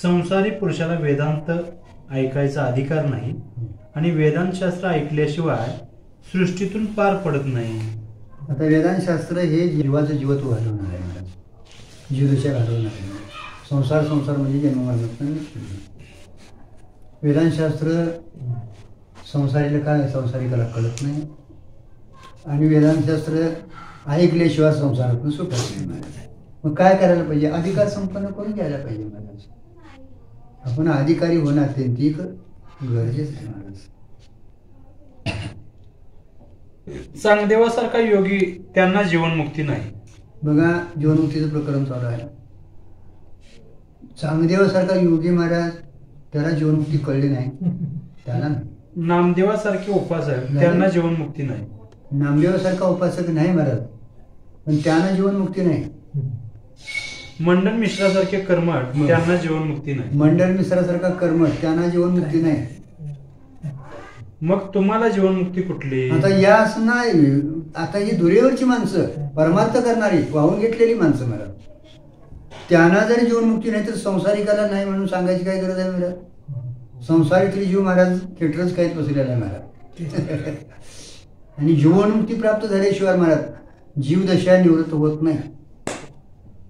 संसारी पुरुषाला वेदांत ऐकायचा अधिकार नाही आणि वेदांत शास्त्र ऐकल्याशिवाय सृष्टीतून पार पडत नाही. आता वेदांत शास्त्र हे जीवाचं जीवत्व घालवणार आहे महाराज, जीवदशा घालवणार आहे. संसार संसार म्हणजे जन्ममरणात नाही. वेदांत शास्त्र संसारीला काय संसारिकाला कळत नाही आणि वेदांत शास्त्र ऐकल्याशिवाय संसारातून सुटत नाही महाराज. मग काय करायला पाहिजे? अधिकार संपन्न करून घ्यायला पाहिजे महाराज. आपण अधिकारी होणार ते गरजेचं आहे महाराज. चांगदेवासारखा योगी त्यांना जीवनमुक्ती नाही. बघा, जीवनमुक्तीचं प्रकरण चालू आहे. चांगदेवासारखा योगी महाराज, त्याला जीवनमुक्ती कळली नाही, त्याला नामदेवासारखे उपासक त्यांना जीवनमुक्ती नाही. नामदेवासारखा उपासक नाही महाराज, पण त्यांना जीवनमुक्ती नाही. मंडन मिश्रासारखे कर्मठ त्यांना जीवनमुक्ती नाही. मंडन मिश्रासारखा कर्मठ त्यांना जीवनमुक्ती नाही. मग तुम्हाला जीवनमुक्ती कुठली? आता याच नाही, आता ही दुरेवरची माणसं, परमार्थ करणारी, वाहून घेतलेली माणसं महाराज, त्यांना जरी जीवनमुक्ती नाही तर संसारिकाला नाही म्हणून सांगायची काय गरज आहे महाराज? संसारीतली जीव महाराज थिएटरच काहीच बसलेला आहे महाराज. आणि जीवनमुक्ती प्राप्त झाल्याशिवाय महाराज जीवदशा निवृत्त होत नाही,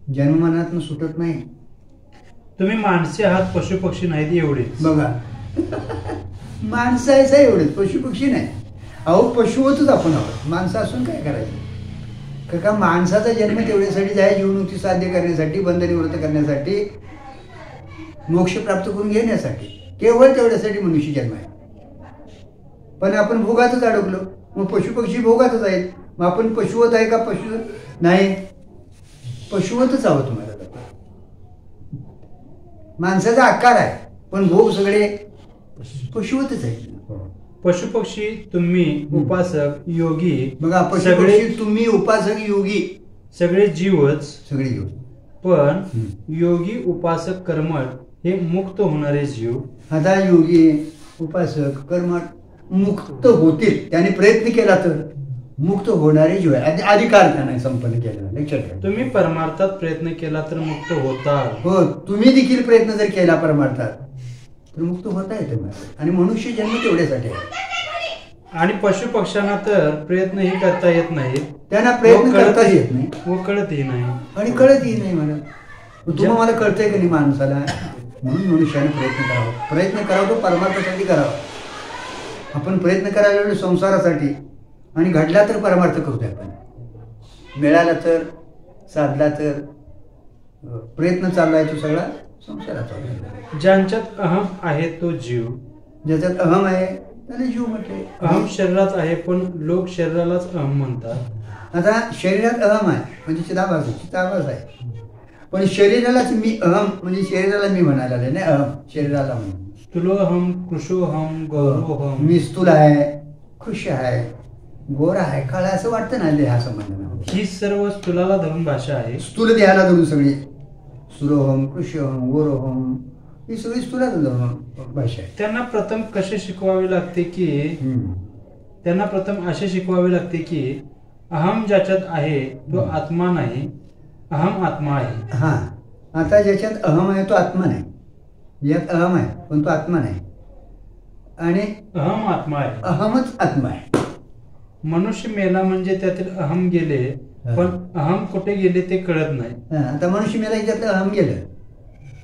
जन्ममरणातून सुटत नाही. तुम्ही माणसे आहात, पशुपक्षी नाहीत एवढे. बघा, माणसं आहेच आहे एवढेच, पशुपक्षी नाही. अहो पशुवतच आपण आहोत, माणसं असून काय करायचं? का माणसाचा जन्म तेवढ्यासाठीच आहे, जीवनमुक्ती साध्य करण्यासाठी, बंध निवृत्त करण्यासाठी, मोक्ष प्राप्त करून घेण्यासाठी, केवळ तेवढ्यासाठी मनुष्य जन्म आहे. पण आपण भोगातच अडकलो. मग पशुपक्षी भोगातच आहेत. मग आपण पशुवत आहे का? पशु नाही, पशुवतच आहोत महाराज. माणसाचा आकार आहे पण भोग सगळे पशुवतच आहे. पशुपक्षी तुम्ही उपासक योगी, बघा, पशुपक्षी तुम्ही उपासक योगी सगळे जीवच, सगळे जीव. पण योगी उपासक कर्मठ हे मुक्त होणारे जीव. आता योगी उपासक कर्मठ मुक्त होतील, त्याने प्रयत्न केला तर मुक्त होणारे जीव आहे. अधिकार त्याने संपन्न केला. लक्षात घ्या, तुम्ही परमार्थात प्रयत्न केला तर मुक्त होता. हो, तुम्ही देखील प्रयत्न जर केला परमार्थात तर मुक्त होता येते. आणि मनुष्य जन्म तेवढ्यासाठी आहे. आणि पशुपक्ष्यांना तर प्रयत्नही करता येत नाही, त्यांना प्रयत्न करता येत नाही व कळतही नाही. आणि कळतही नाही मला. तुम्हाला मला कळतंय का नाही माणसाला? म्हणून मनुष्याने प्रयत्न करावा. प्रयत्न करावा तो परमार्थासाठी करावा. आपण प्रयत्न करायला वेळ संसारासाठी, आणि घडला तर परमार्थ करतोय आपण. मिळाला तर, साधला तर, प्रयत्न चाललाय तो सगळा संसाराचा. ज्यांच्यात अहम आहे तो जीव, ज्याच्यात अहम आहे त्याला जीव म्हटले. अहम शरीरात आहे पण लोक शरीरालाच अहम म्हणतात. आता शरीरात अहम आहे म्हणजे चिदाभास आहे, पण शरीरालाच मी अहम म्हणजे शरीराला मी म्हणायला नाही, अहम शरीराला म्हणून. स्थूलोहम, कृशोहम, गौरोहम. मी स्थूल आहे, कृश आहे, गोरा आहे, काळा असं वाटतं ना देहा संबंध. ही सर्व स्थूलाला धरून भाषा आहे. स्थूल देहाला धरून सगळी सुरोहम, कृष्यहम, गोरोहम ही सगळी स्थूलाला धरून भाषा आहे. त्यांना प्रथम कसे शिकवावे लागते की त्यांना प्रथम असे शिकवावे लागते की अहम ज्याच्यात आहे तो आत्मा नाही, अहम आत्मा आहे. हा, आता ज्याच्यात अहम आहे तो आत्मा नाही, ज्यात अहम आहे पण तो आत्मा नाही, आणि अहम आत्मा आहे. अहमच आत्मा आहे. मनुष्य मेला म्हणजे त्यातील अहम गेले, पण अहम कुठे गेले ते कळत नाही. आता मनुष्य मेला याच्यातलं अहम गेलं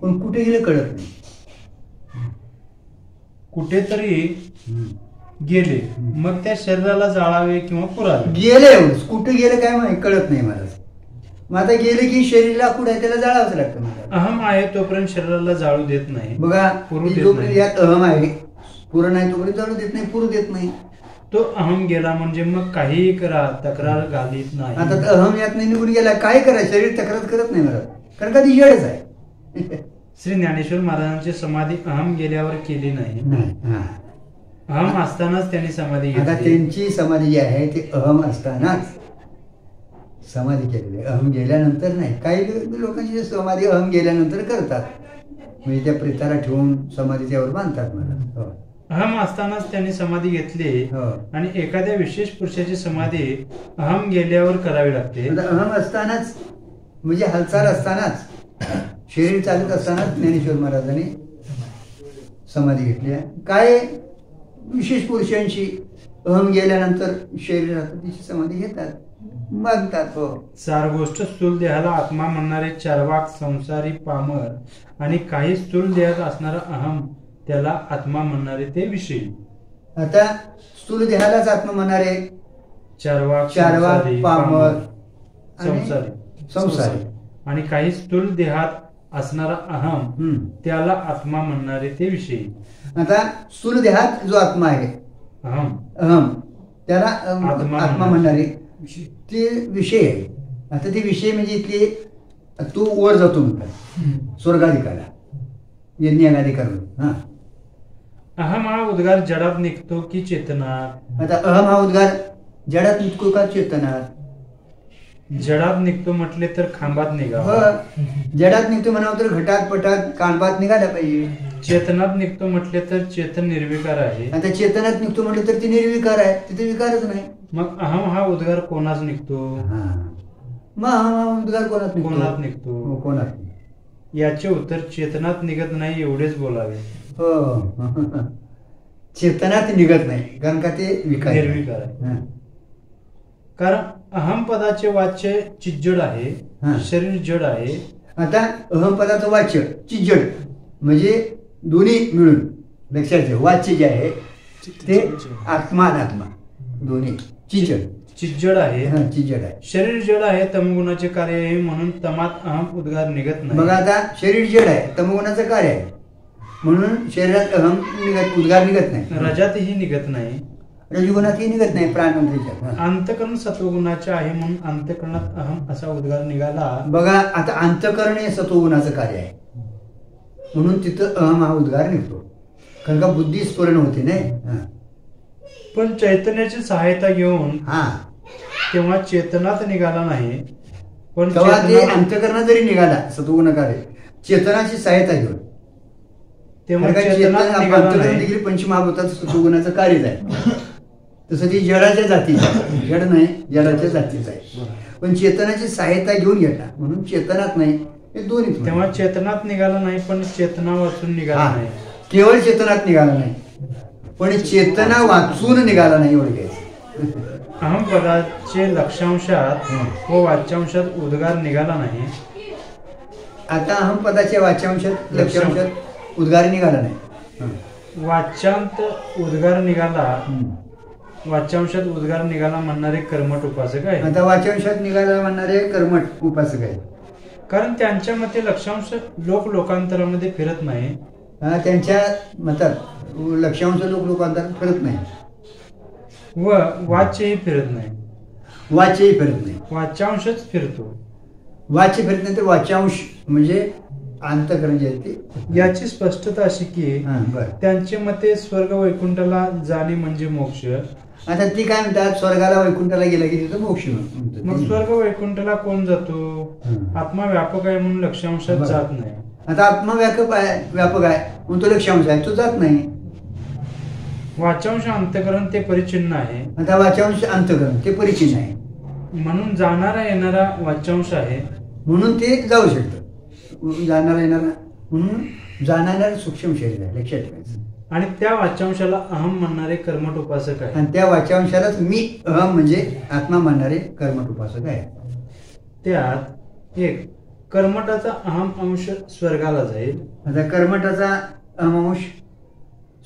पण कुठे गेलं कळत नाही. कुठेतरी गेले, मग त्या शरीराला जाळावे किंवा पुरावे. गेले एवढंच, कुठे गेलं काय माहिती कळत नाही महाराज. मग आता गेले की शरीराला कुठे आहे त्याला जाळावंच लागतं महाराज. अहम आहे तोपर्यंत शरीराला जाळू देत नाही. बघा, जोपर्यंत यात अहम आहे पुरं नाही तोपर्यंत जाळू देत नाही, पुरू देत नाही. तो अहम गेला म्हणजे मग काहीही करा तक्रार घालीत नाही. आता अहम यात नाही निघून गेला, काय करायचं? शरीर तक्रार करत नाही महाराज, कारण का ती जडच आहे. श्री ज्ञानेश्वर महाराजांची समाधी अहम गेल्यावर केली नाही. अहम असतानाच त्यांनी समाधी घेतली. आता त्यांची समाधी जी आहे ती अहम असतानाच समाधी केलेली आहे, अहम गेल्यानंतर नाही. काही लोकांची समाधी अहम गेल्यानंतर करतात, म्हणजे त्या प्रेताला ठेवून समाधी त्यावर बांधतात मला. अहम असतानाच त्यांनी समाधी घेतली आणि एखाद्या विशेष पुरुषाची समाधी अहम गेल्यावर करावी लागते. अहम असतानाच म्हणजे हालचाल असतानाच शरीर चालत असताना ज्ञानेश्वर महाराजांनी समाधी घेतली. काय विशेष पुरुषांची अहम गेल्यानंतर शरीर राहतं तिची समाधी घेतात, मागतात. हो, चार गोष्ट स्थूल देहाला आत्मा म्हणणारे चारवाक, संसारी, पामर आणि काही स्थूल देहात असणारा अहम त्याला आत्मा म्हणणारे ते विषयी. आता स्थूल देहालाच आत्मा म्हणणारे चारवाक, पामर, संसारी आणि काही स्थूल देहात असणारा अहम त्याला आत्मा म्हणणारे ते विषयी. आता स्थूल देहात जो आत्मा आहे अहम त्याला आत्मा म्हणणारे ते विषय आहे. आता ते विषय म्हणजे इथले तू वर जातो म्हणतात स्वर्गाधिकाला यज्ञाधिकार. हा, अहम हा उद्गार जडात निघतो की चेतनात? आता अहम हा उद्गार जडात निघतो का चेतनात? जडात निघतो म्हटले तर खांबात निघावा. जडात निघतो म्हणावं तर घटात पटात कांबात निघाला पाहिजे. चेतनात निघतो म्हटले तर चेतन निर्विकार आहे. आता चेतनात निघतो म्हटलं तर ती निर्विकार आहे, तिथे विकारच नाही. मग अहम हा उद्गार कोणाच निघतो? मग अहम हा उद्गार कोणात निघतो? कोणात? याचे उत्तर चेतनात निघत नाही एवढेच बोलावे. हो, चेतनात निघत नाही कारण का ते निर्विकार आहे. कारण अहम पदाचे वाच्य चिज्जड आहे, शरीर जड आहे. आता अहम पदाचं वाच्य चिज्जड म्हणजे दोन्ही मिळून लक्षात ठेव. वाच्य जे आहे ते आत्मा अनात्मा दोन्ही चिज्जड आहे. चिज्जड आहे. शरीर जड आहे, तमगुणाचे कार्य आहे म्हणून तमात अहम उद्गार निघत नाही. बघा आता शरीर जड आहे, तमगुणाचं कार्य आहे म्हणून शरीरात अहम उद्गार निघत नाही. रजातही निघत नाही, रजगुणातही निघत नाही. प्राणमंत्रीच्या अंतकरण सत्वगुणाचे आहे म्हणून अंतकरणात अहम असा उद्गार निघाला. बघा आता अंतकरण हे सत्वगुणाचं कार्य आहे म्हणून तिथं अहम हा उद्गार निघतो कारण का बुद्धी स्फुरण होते नाही. पण चैतन्याची सहायता घेऊन तेव्हा चेतनात निघाला नाही. पण तेव्हा ते अंतकरणात जरी निघाला सत्वगुण कार्य चेतनाची सहायता घेऊन तेव्हा देखील पंचमहाभूतात सत्वगुणाचं कार्यच आहे. तसं ती जडाच्या जातीचं जड नाही, जडाच्या जातीचं आहे. पण चेतनाची सहायता घेऊन घेतला म्हणून चेतनात नाही. हे दोन्ही तेव्हा चेतनात निघाला नाही पण चेतना वाचून निघाला नाही. केवळ चेतनात निघाला नाही पण चेतना वाचून निघाला नाही एवढं घ्यायचं. अहम पदाचे लक्षांशात व वाच्यांशात उद्गार निघाला नाही. आता अहम पदाच्या वाच्यांशात लक्षांशात उद्गार निघाला नाही. वाच्यांत उद्गार निघाला, वाच्यांशात उद्गार निघाला म्हणणारे कर्मठ उपासक आहे. आता वाच्यांशात निघाला म्हणणारे कर्मठ उपासक आहे कारण त्यांच्या मते लक्षांश लोकांतरामध्ये फिरत नाही. त्यांच्या मतात लक्षांश लोकांतर फिरत नाही व वाच्यही फिरत नाही. वाच्यही फिरत नाही, वाच्यांशच फिरतो. वाच्य फिरत नाही तर वाच्यांश म्हणजे अंतकरण जे आहे ते. याची स्पष्टता अशी की त्यांच्या मते स्वर्ग वैकुंठाला जाणे म्हणजे मोक्ष. आता ती काय म्हणतात स्वर्गाला वैकुंठाला गेला की तिथं मोक्ष. मग स्वर्ग वैकुंठाला कोण जातो? आत्मा व्यापक आहे म्हणून लक्षांशात जात नाही. आता आत्मा व्यापक आहे म्हणून तो लक्षांश आहे, तो जात नाही. वाच्यांश अंतकरण ते परिचिन्न आहे. आता वाच्यांश अंतकरण ते परिचिन्न आहे म्हणून जाणारा येणारा वाच्यांश आहे म्हणून ते जाऊ शकतं. जाणारा येणारा म्हणून जाणारा सूक्ष्म शरीर आहे लक्षात ठेवायचं. आणि त्या वाच्यांशाला अहम म्हणणारे कर्मठ उपासक आहे. आणि त्या वाच्यांशालाच मी अहम म्हणजे आत्मा म्हणणारे कर्मठ उपासक आहे. त्यात एक कर्मठाचा अहम अंश स्वर्गाला जाईल. आता कर्मठाचा अहम अंश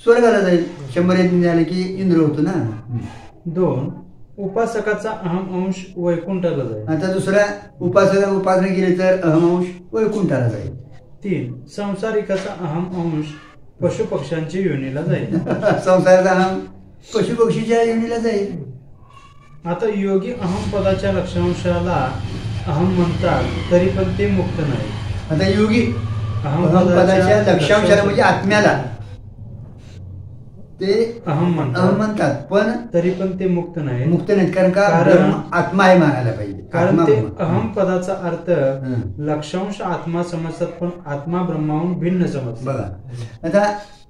स्वर्गाला जाईल. 100 यज्ञ झाले की इंद्र होतो ना. 2 उपासकाचा अहम अंश वैकुंठाला जाईल. आता दुसरा उपासना केली तर अहम अंश वैकुंठाला जाईल. 3 संसारिकाचा अहम अंश पशुपक्ष्यांच्या योनीला जाईल. संसाराचा अहम पशुपक्षीच्या योनीला जाईल. आता योगी अहम पदाच्या लक्षांशाला अहम म्हणतात तरी पण ते मुक्त नाही. आता योगी अहम पदाच्या लक्षांशाला म्हणजे आत्म्याला ते अहम म्हणतात पण तरी पण ते मुक्त नाहीत कारण का आत्मा आहे मानायला पाहिजे. कारण ते अहम पदाचा अर्थ लक्षांश आत्मा समजतात पण आत्मा ब्रह्माहून भिन्न समजतात. बघा आता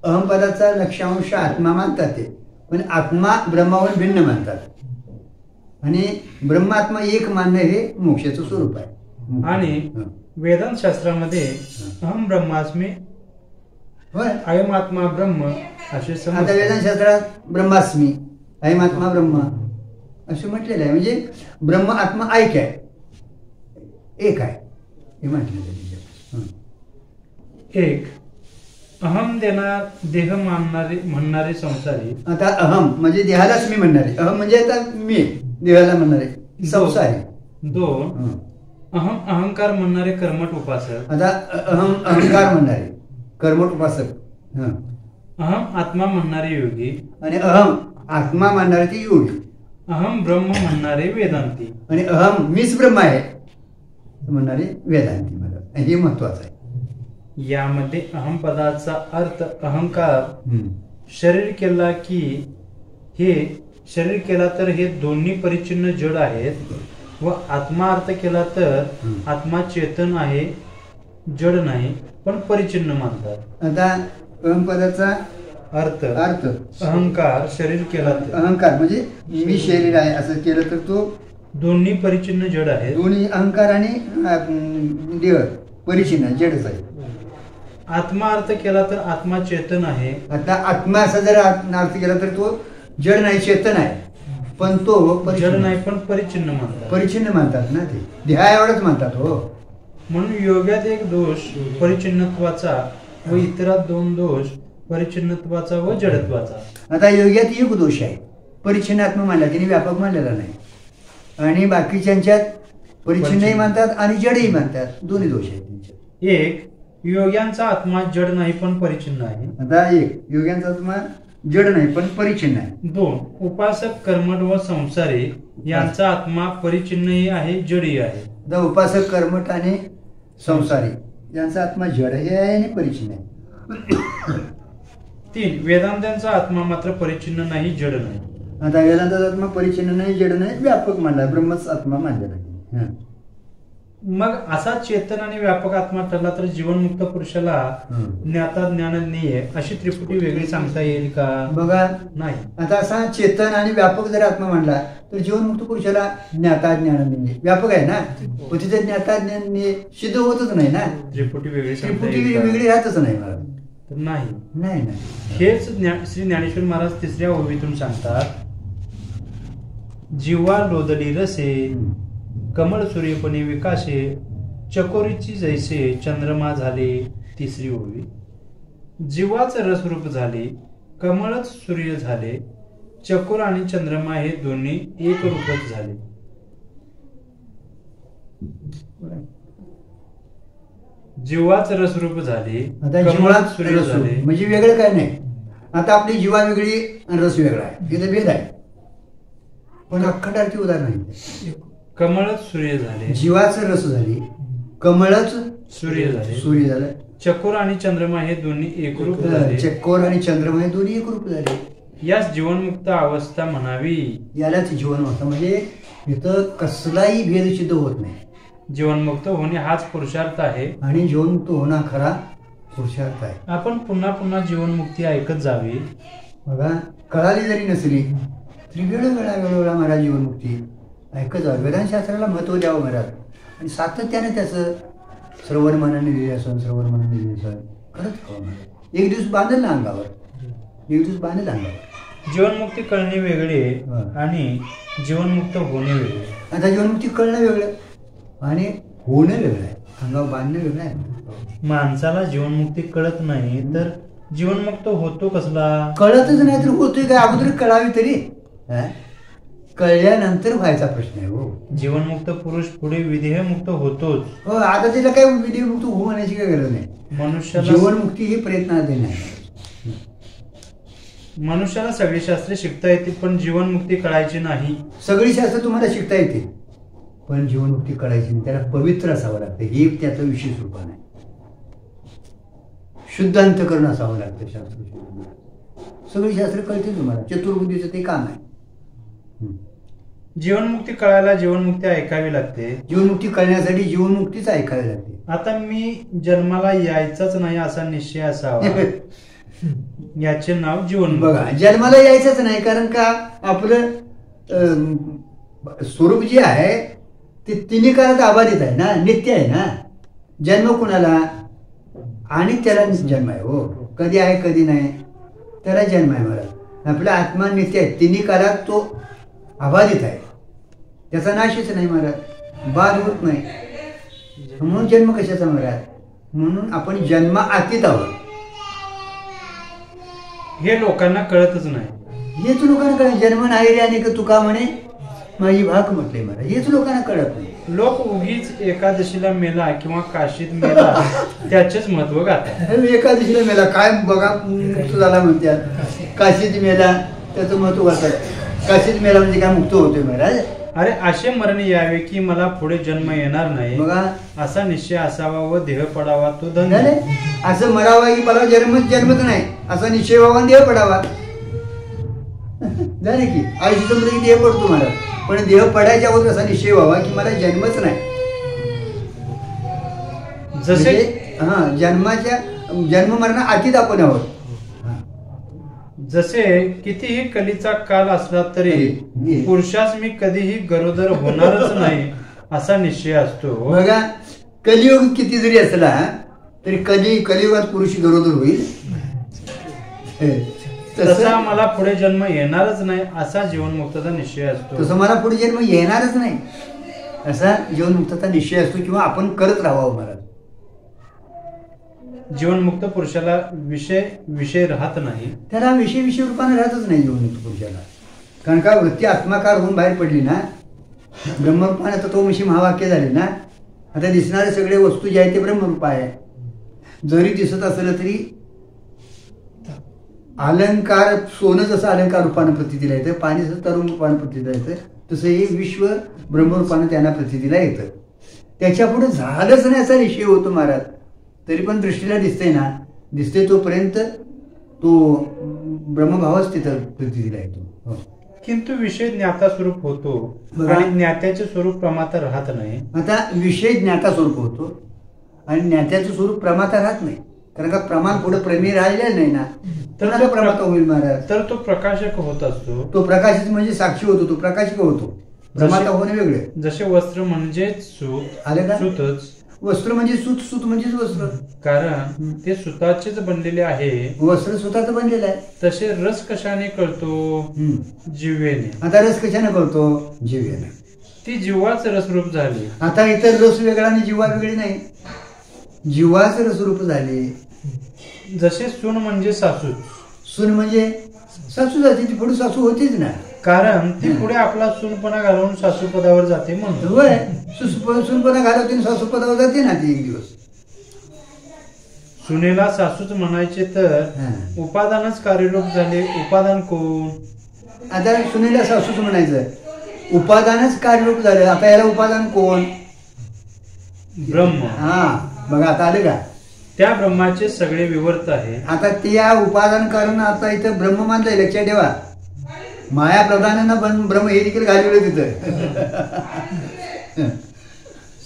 अहम पदाचा लक्षांश आत्मा मानतात ते पण आत्मा ब्रह्माहून भिन्न मानतात आणि ब्रह्मात्मा एक मानणं हे मोक्षाचं स्वरूप आहे. आणि वेदांत शास्त्रामध्ये अहम ब्रह्मास्मी, होय. अयम आत्मा ब्रह्म असे आता समजतात. वेदांत शास्त्रात ब्रह्मास्मी, अयमात्मा ब्रह्म असं म्हटलेलं आहे. म्हणजे ब्रह्म आत्मा ऐक आहे, एक आहे हे म्हटलेलं आहे. एक अहम देणार देह मानणारे म्हणणारे संसारी. आता अहम म्हणजे देहालाच मी म्हणणारे, अहम म्हणजे आता मी देहाला म्हणणारे संसारी. दोन अहम अहंकार म्हणणारे कर्मठ उपासक. आता अहम अहंकार म्हणणारे कर्मठ उपासक. अहम आत्मा म्हणणारे योगी. आणि अहम आत्मा मानणारे ते योगी. अहम ब्रह्म म्हणणारे वेदांती. आणि अहम मीच ब्रह्म आहे म्हणणारे वेदांती. मला हे महत्वाचं आहे. यामध्ये अहम पदाचा अर्थ अहंकार शरीर केला की हे शरीर केला तर हे दोन्ही परिचिन्न जड आहेत, व आत्मा अर्थ केला तर आत्मा चेतन आहे, जड नाही पण परिचिन्न मानतात. आता अहम पदाचा अर्थ अर्थ अहंकार शरीर केला तर अहंकार म्हणजे मी शरीर आहे असं केलं तर तो दोन्ही परिचिन्न जड आहेत. दोन्ही अहंकार आणि देह परिचिन्न जडच आहे. आत्मा अर्थ केला तर आत्मा चेतन आहे. आता आत्मा असा जर अर्थ केला तर तो जड नाही चेतन आहे, पण तो जड नाही पण परिचिन्न मानतात. परिचिन्न मानतात ना, ते देहा एवढंच मानतात. हो, म्हणून योगात एक दोष परिचिन्नत्वाचा व इतरात दोन दोष परिचिन्नत्वाचा व जडत्वाचा. आता योग्यात एक दोष आहे, परिचिन्न आत्मा मानला तिने व्यापक मानलेला नाही, आणि बाकीच्यांच्यात परिचिन्नही मानतात आणि जडही मानतात. दोन्ही दोष आहेत त्यांच्यात. एक योग्यांचा आत्मा जड नाही पण परिचिन्न आहे. आता एक योग्यांचा आत्मा जड नाही पण परिचिन्न आहे. दोन उपासक कर्मठ व संसारी यांचा आत्मा परिचिन्नही आहे जडही आहे. आता उपासक कर्मठ आणि संसारी यांचा आत्मा जडही आहे आणि परिचिन्न आहे. तीन वेदांतांचा आत्मा मात्र परिचिन्न नाही जड नाही. आता वेदांताचा आत्मा परिचिन्न नाही जड नाही व्यापक मानला, ब्रह्मच आत्मा मानलेला आहे. मग असा चेतन आणि व्यापक आत्मा ठरला तर जीवनमुक्त पुरुषाला ज्ञाता ज्ञाननीय अशी त्रिपुटी वेगळी सांगता येईल का? बघा नाही. आता असा चेतन आणि व्यापक जर आत्मा मांडला तर जीवनमुक्त पुरुषाला ज्ञाता ज्ञाननीय व्यापक आहे ना, पण तिथे ज्ञाता ज्ञाननीय सिद्ध होतच नाही ना. त्रिपुटी वेगळी सांगता त्रिपुटी येईल का? वेगळी राहतच नाही मला. तर नाही. नाही नाही हेच श्री ज्ञानेश्वर महाराज तिसऱ्या ओवीतून सांगतात. जीवा लोदली रसे कमळ सूर्यपणे विकासे चकोरीची जैसे चंद्रमा झाले. तिसरी ओवी. जीवाच रसरूप झाले, कमळच सूर्य झाले, चकोर आणि चंद्रमा हे दोन्ही एक रूपच झाले. जीवाच रसरूप झाले, आता कमळच जीवाच सूर्य रस झाले. म्हणजे वेगळं काय नाही. आता आपली जीवा वेगळी आणि रस वेगळा आहे, इथे भेद आहे. पण अखंडार्थी उदाहरण आहे. कमळच सूर्य झाले, जीवाच रस झाली, कमळच सूर्य झाले, सूर्य झालं, चकोर आणि चंद्रमा हे दोन्ही एकरूप झाले. चक्कोर आणि चंद्रमा हे दोन्ही एक रूप झाले. यास जीवनमुक्त अवस्था म्हणावी. यालाच जीवन होतं. म्हणजे इथं कसलाही भेद सिद्ध होत नाही. जीवनमुक्त होणे हाच पुरुषार्थ आहे आणि जीवनमुक्त होणं खरा पुरुषार्थ आहे. आपण पुन्हा पुन्हा जीवनमुक्ती ऐकत जावी. बघा, कळाली जरी नसली तरी वेळोवेळा महाराज जीवनमुक्ती ऐकत जावं. वेदांतशास्त्राला महत्त्व द्यावं महाराज, आणि सातत्याने त्याचं श्रवण मनाने दिव्यासन श्रवण मनाने दिव्यासन करत खावं महाराज. एक दिवस बांधेल ना अंगावर, एक दिवस बांधेल अंगावर. जीवनमुक्ती कळणे वेगळे आणि जीवनमुक्त होणे वेगळे. आता जीवनमुक्ती कळणं वेगळं आणि होणं वेगळं आहे, अंगावर बांधणं वेगळं आहे. माणसाला जीवनमुक्ती कळत नाही तर जीवनमुक्त होतो कसला? कळतच नाही तर होतोय काय? अगोदर कळावी तरी, कळल्यानंतर व्हायचा प्रश्न आहे. हो, जीवनमुक्त पुरुष पुढे विधेयमुक्त होतोच. हो, आता तिला काही विधेयमुक्त होऊ म्हणायची काही गरज नाही. मनुष्याला जीवनमुक्ती ही प्रयत्नात नाही. मनुष्याला सगळी शास्त्रे शिकता येतील पण जीवनमुक्ती कळायची नाही. सगळी शास्त्र तुम्हाला शिकता येते पण जीवनमुक्ती कळायची नाही. त्याला पवित्र असावं लागतं, हे त्याचं विशेष रूप नाही. शुद्ध अंतःकरण असावं लागतं शास्त्र. सगळी शास्त्र कळते तुम्हाला, चतुर्बुद्धीचं ते काम आहे. जीवनमुक्ती कळायला जीवनमुक्ती ऐकावी लागते. जीवनमुक्ती कळण्यासाठी जीवनमुक्तीच ऐकावी लागते. आता मी जन्माला यायचाच नाही असा निश्चय असावा, याचे नाव जीवन. बघा, जन्माला यायचंच नाही, कारण का आपलं स्वरूप जे आहे ते तिन्ही काळात अबाधित आहे ना, नित्य आहे ना. जन्म कुणाला? आणि त्याला जन्म आहे. हो, कधी आहे कधी नाही, त्याला जन्म आहे. महाराज आपला आत्मा नित्य आहे, तिन्ही काळात तो अबाधित आहे, त्याचा नाशच नाही महाराज, बाद होत नाही. म्हणून जन्म कशाचा महाराज? म्हणून आपण जन्मातीत आहोत. हे लोकांना कळतच नाही. हेच लोकांना कळत. जन्म नाही रे आणि तुका म्हणे माझी भाग म्हटले महाराज, हेच लोकांना कळत नाही. लोक उगीच एकादशीला मेला किंवा काशीत मेला त्याचेच महत्व गातात. एकादशीला मेला काय बघा मुक्त झाला म्हणतात, काशीत मेला त्याचं महत्व गातात. काशीत मेला म्हणजे काय मुक्त होतोय महाराज? अरे असे मरण यावे की मला पुढे जन्म येणार नाही बघा, असा निश्चय असावा व देह पडावा तो धन. असं मरावा की मला जन्मच नाही असा निश्चय व्हावा, देह पडावा. झाले की आयुष्य संपलं की देह पडतो मला, पण देह पडायच्या अगोदर असा निश्चय व्हावा की मला जन्मच नाही. जसे जन्माच्या जन्म मरणा आधीच आपण आहोत. जसे कितीही कलीचा काल असला तरी पुरुषास मी कधीही गरोदर होणारच नाही असा निश्चय असतो. बघा, कलियुग किती जरी असला तरी कलियुगात पुरुष गरोदर होईल. तसा मला पुढे जन्म येणारच नाही असा जीवनमुक्ताचा निश्चय असतो. तसं मला पुढे जन्म येणारच नाही असा जीवनमुक्ताचा निश्चय असतो, किंवा आपण करत राहावं महाराज. जीवनमुक्त पुरुषाला विषय राहत नाही, त्याला विषय रूपाने राहतच नाही जीवनमुक्त पुरुषाला. कारण का वृत्ती आत्माकार होऊन बाहेर पडली ना, ब्रह्मरूपाने तत्वमसी महावाक्य झाले ना. आता दिसणारे सगळे वस्तू जे आहे ते ब्रह्मरूप आहे. जरी दिसत असलं तरी अलंकार, सोनं जसं अलंकार रूपानं प्रतीला येतं, पाणी जसं तरुण रूपानं प्रतीला येतं, तसं हे विश्व ब्रह्मरूपानं त्यांना प्रतीला येतं. त्याच्या पुढे झालंच नाही असा निश्चय होतो महाराज. तरी पण दृष्टीला दिसतंय ना, दिसते तोपर्यंत तो ब्रह्मभावच तिथं प्रतीला येतो. किंतु विषय ज्ञाता स्वरूप होतो आणि ज्ञात्याचे स्वरूप प्रमाता राहत नाही. आता विषय ज्ञाता स्वरूप होतो आणि ज्ञात्याचं स्वरूप प्रमाता राहत नाही. कारण का प्रमाण पुढे प्रमेय राहिलेला नाही ना, तर प्रमाता होईल महाराज. तर तो प्रकाशक होत असतो. तो प्रकाशित म्हणजे साक्षी होतो, तो प्रकाशिक होतो. प्रमाता होणे वेगळे. जसे वस्त्र म्हणजे सूत आले का? सूतच. वस्त्र म्हणजे सूत, सूत म्हणजेच वस्त्र, कारण ते सुताचेच बनलेले आहे. वस्त्र सुताचं बनलेलं आहे. तसे रस कशाने कळतो? जिव्हेने. आता रस कशाने कळतो? जिव्हेने. ती जीवाच रसरूप झाली. आता इतर रस वेगळा आणि जीवा वेगळी नाही, जीवाच रसरूप झाले. जसे सून म्हणजे सासू. सून म्हणजे सासू जाते, ती पुढे सासू होतीच ना. कारण ती पुढे आपला सूनपणा घालवून सासू पदावर जाते म्हणतो. होय, सूनपणा घालवते सासू पदावर जाते ना ती एक दिवस. सुनेला सासूच म्हणायचे तर उपादानच कार्यरूप झाले. उपादान कोण? आता सुनेला सासूच म्हणायचं, उपादानच कार्यरूप झालं. आता याला उपादान कोण? ब्रह्म. बघा आता आले का? त्या ब्रह्माचे सगळे विवर्त आहे. आता त्या उपादान कारण आता इथं ब्रह्म मानलंय, लक्षात ठेवा. माया प्रधानानं ब्रह्म हे देखील घालवलं तिथं.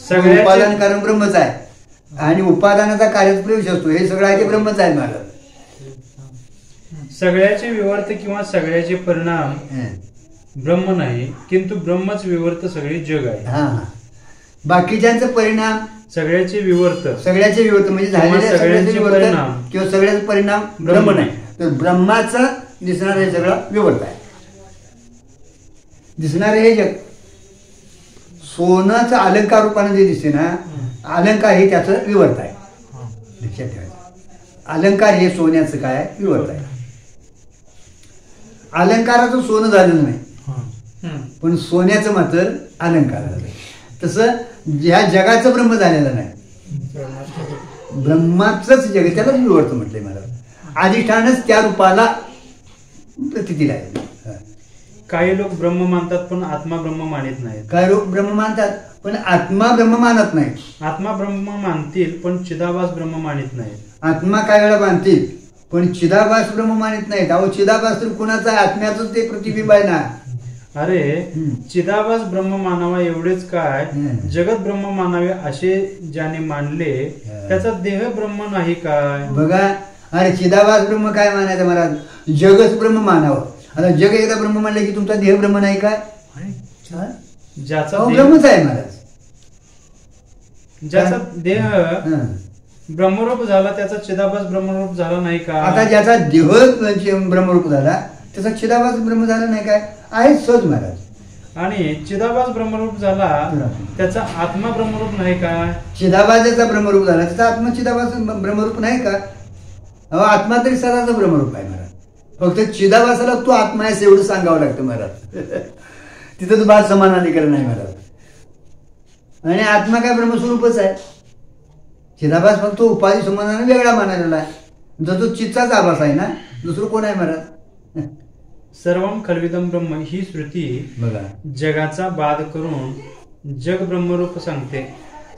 सगळं उपादान कारण ब्रह्मच आहे आणि उपादानाचा कार्यप्रवेश असतो, हे सगळं आहे ते ब्रह्मच आहे. मला सगळ्याचे विवर्त किंवा सगळ्याचे परिणाम ब्रह्म नाही, किंतु ब्रह्मच विवर्त सगळे जग आहे. बाकीच्यांचा परिणाम सगळ्याचे विवर्त म्हणजे झालेल्या सगळ्याचे परिणाम किंवा सगळ्याचा परिणाम ब्रह्म नाही, तर ब्रह्माचा दिसणार हे सगळं विवर्त आहे. दिसणार हे जग सोनाचं अलंकार रूपाने जे दिसते ना, अलंकार हे त्याचं विवर्त आहे. लक्षात ठेवायचं, अलंकार हे सोन्याचं काय विवर्त आहे. अलंकाराचं सोनं झालेलं नाही, पण सोन्याचं मात्र अलंकार झालं. तसं ह्या जगाचं ब्रह्म झालेलं नाही, ब्रह्माचंच जग, त्यालाच विवर्त म्हटलंय. मला अधिष्ठानच त्या रूपाला प्रतीला आहे. काही लोक ब्रह्म मानतात पण आत्मा ब्रह्म मानत नाहीत. काही लोक ब्रह्म मानतात पण आत्मा ब्रह्म मानत नाही. आत्मा ब्रह्म मानतील पण चिदाभास ब्रह्म मानत नाहीत. आत्मा काय वेळा मानतील पण चिदाभास ब्रह्म मानत नाहीत. अहो चिदाभास तर कुणाचा आहे? आत्म्याच ते प्रतिबिंब आहे ना. अरे चिदाभास ब्रह्म मानावा एवढेच काय, जगत ब्रह्म मानावे असे ज्याने मानले त्याचा देह ब्रह्म नाही काय? बघा, अरे चिदाभास ब्रह्म काय मानायचं महाराज? जगच ब्रह्म मानावं. आता जग एकदा ब्रह्म मानलं की तुमचा देह ब्रह्म नाही काय? ज्याचा ब्रह्मच आहे महाराज. ज्याचा देह ब्रह्मरूप झाला त्याचा चिदाभास ब्रह्मरूप झाला नाही का? आता ज्याचा देह ब्रह्मरूप झाला त्याचा चिदाभास ब्रह्म झाला नाही काय? आहे सहज महाराज. आणि चिदाभास ब्रह्मरूप झाला त्याचा आत्मा ब्रह्मरूप नाही का? चिदाभास ज्याचा ब्रह्मरूप झाला त्याचा आत्मा चिदाभास ब्रह्मरूप नाही का? आत्मा तरी सदाचा ब्रह्मरूप आहे महाराज. फक्त चिदाभासाला तू आत्मा आहेस एवढं सांगावं लागतं महाराज. तिथं बाद समानाधिकरण आहे महाराज. आणि आत्मा काय ब्रह्मस्वरूपच आहे. चिदाभास फक्त उपाधी समानाने वेगळा मानायला आहे. जर तो चित्ताच आभास आहे ना, दुसरं कोण आहे महाराज? सर्वम खल्विदम ब्रह्म ही श्रुती बघा जगाचा बाध करून जग ब्रह्मरूप सांगते.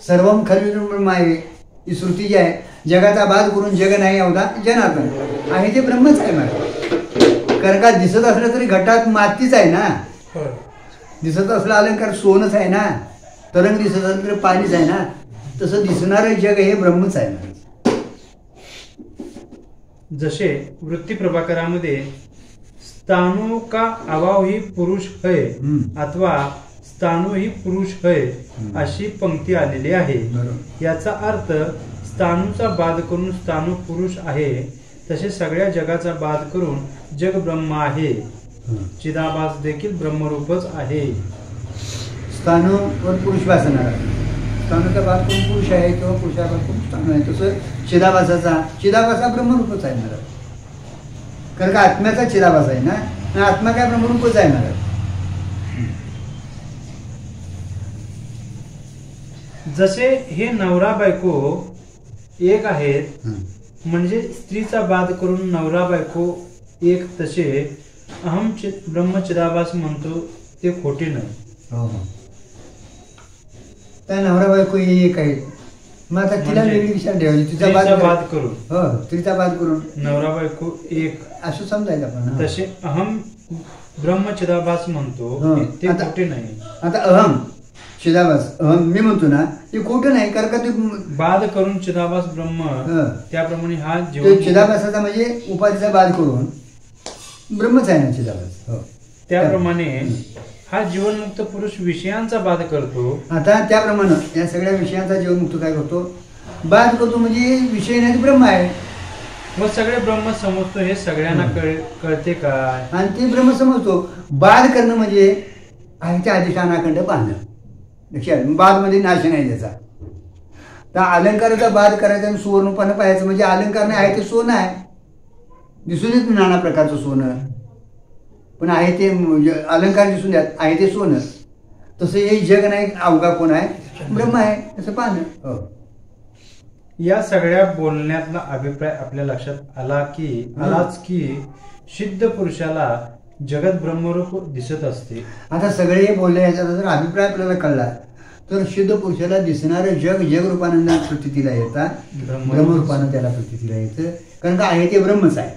सर्वम खल्विदम ब्रह्म आहे ही श्रुती जी आहे जगाचा बाध करून जग नाही अवधा जनार्दन आहे ते ब्रह्मच आहे महाराज. कारण का दिसत असलं तरी घटात मातीच आहे ना. दिसत असलं अलंकार सोनच आहे ना. तरंग दिसत असलं तरी पाणीच आहे ना. तसं दिसणारं जग हे ब्रह्मच आहे महाराज. जसे वृत्ती प्रभाकरामध्ये स्थाणु का अभाव ही पुरुष है अथवा स्थाणु ही पुरुष है अशी पंक्ती आलेली आहे. याचा अर्थ स्थाणूचा बाध करून स्थाणु पुरुष आहे तसे सगळ्या जगाचा बाध करून जग ब्रह्म आहे. चिदाभास देखील ब्रह्मरूपच आहे. स्थाणू वर पुरुष वासणार स्थाणूचा बाध करून पुरुष आहे किंवा पुरुषापासून स्थाणू आहे. तसं चिदाभासा ब्रह्मरूपच आहे महाराज. कारण का आत्म्याचा चिदाभास आहे ना. आत्मा काय ब्रह्मरूपच आहे महाराज. जसे हे नवरा बायको एक आहेत म्हणजे स्त्रीचा बाध करून नवरा बायको एक तसे अहम ब्रह्म चिदाभास म्हणतो ते खोटे नाही. त्या नवरा बायको एक आहे. मग आता तिला वेगळी विचार ठेवायची. तिचा बाध करून स्त्रीचा बाध करून नवरा बायको एक असं समजायचं आपण. तसे अहम ब्रह्म चिदाभास म्हणतो ते खोटे नाही. आता अहम चिदाभास अहम मी म्हणतो ना ते खोटं नाही. कारण का ते बाध करून चिदाभास ब्रह्म त्याप्रमाणे हा जीवन चिदाभासाचा म्हणजे उपाधीचा बाध करून ब्रह्मच आहे ना चिदाभास. त्याप्रमाणे हा जीवनमुक्त पुरुष विषयांचा बाध करतो. आता त्याप्रमाणे या सगळ्या विषयांचा जीवनमुक्त काय करतो? बाध करतो. म्हणजे विषय नाही ब्रह्म आहे. मग सगळे ब्रह्म समजतो हे सगळ्यांना कळते काय? आणि ते ब्रह्म समजतो. बाध करणं म्हणजे आहे त्या अधिष्ठानाखंड पाहणं. बाध मध्ये नाश नाही त्याचा. तर अलंकाराचा बाध करायचा आणि सुवर्णपानं पाहायचं म्हणजे अलंकार नाही आहे ते सोनं आहे. दिसून येत नाना प्रकारचं सोनं पण आहे ते अलंकार दिसून द्यात आहे ते सोनं. तसं हे जग नाही अवघा कोण आहे ब्रह्म आहे असं पाहणं. या सगळ्या बोलण्यातला अभिप्राय आपल्या लक्षात आलाच की सिद्ध पुरुषाला जगत ब्रह्मरूप दिसत असते. आता सगळे बोलले याचा जर अभिप्राय आपल्याला कळला तर सिद्ध पुरुषाला दिसणारं जग जगरूपानंद प्रतीला येतात. ब्रह्मरूपानं त्याला प्रतीला येतं. कारण का आहे ते ब्रह्मच आहे.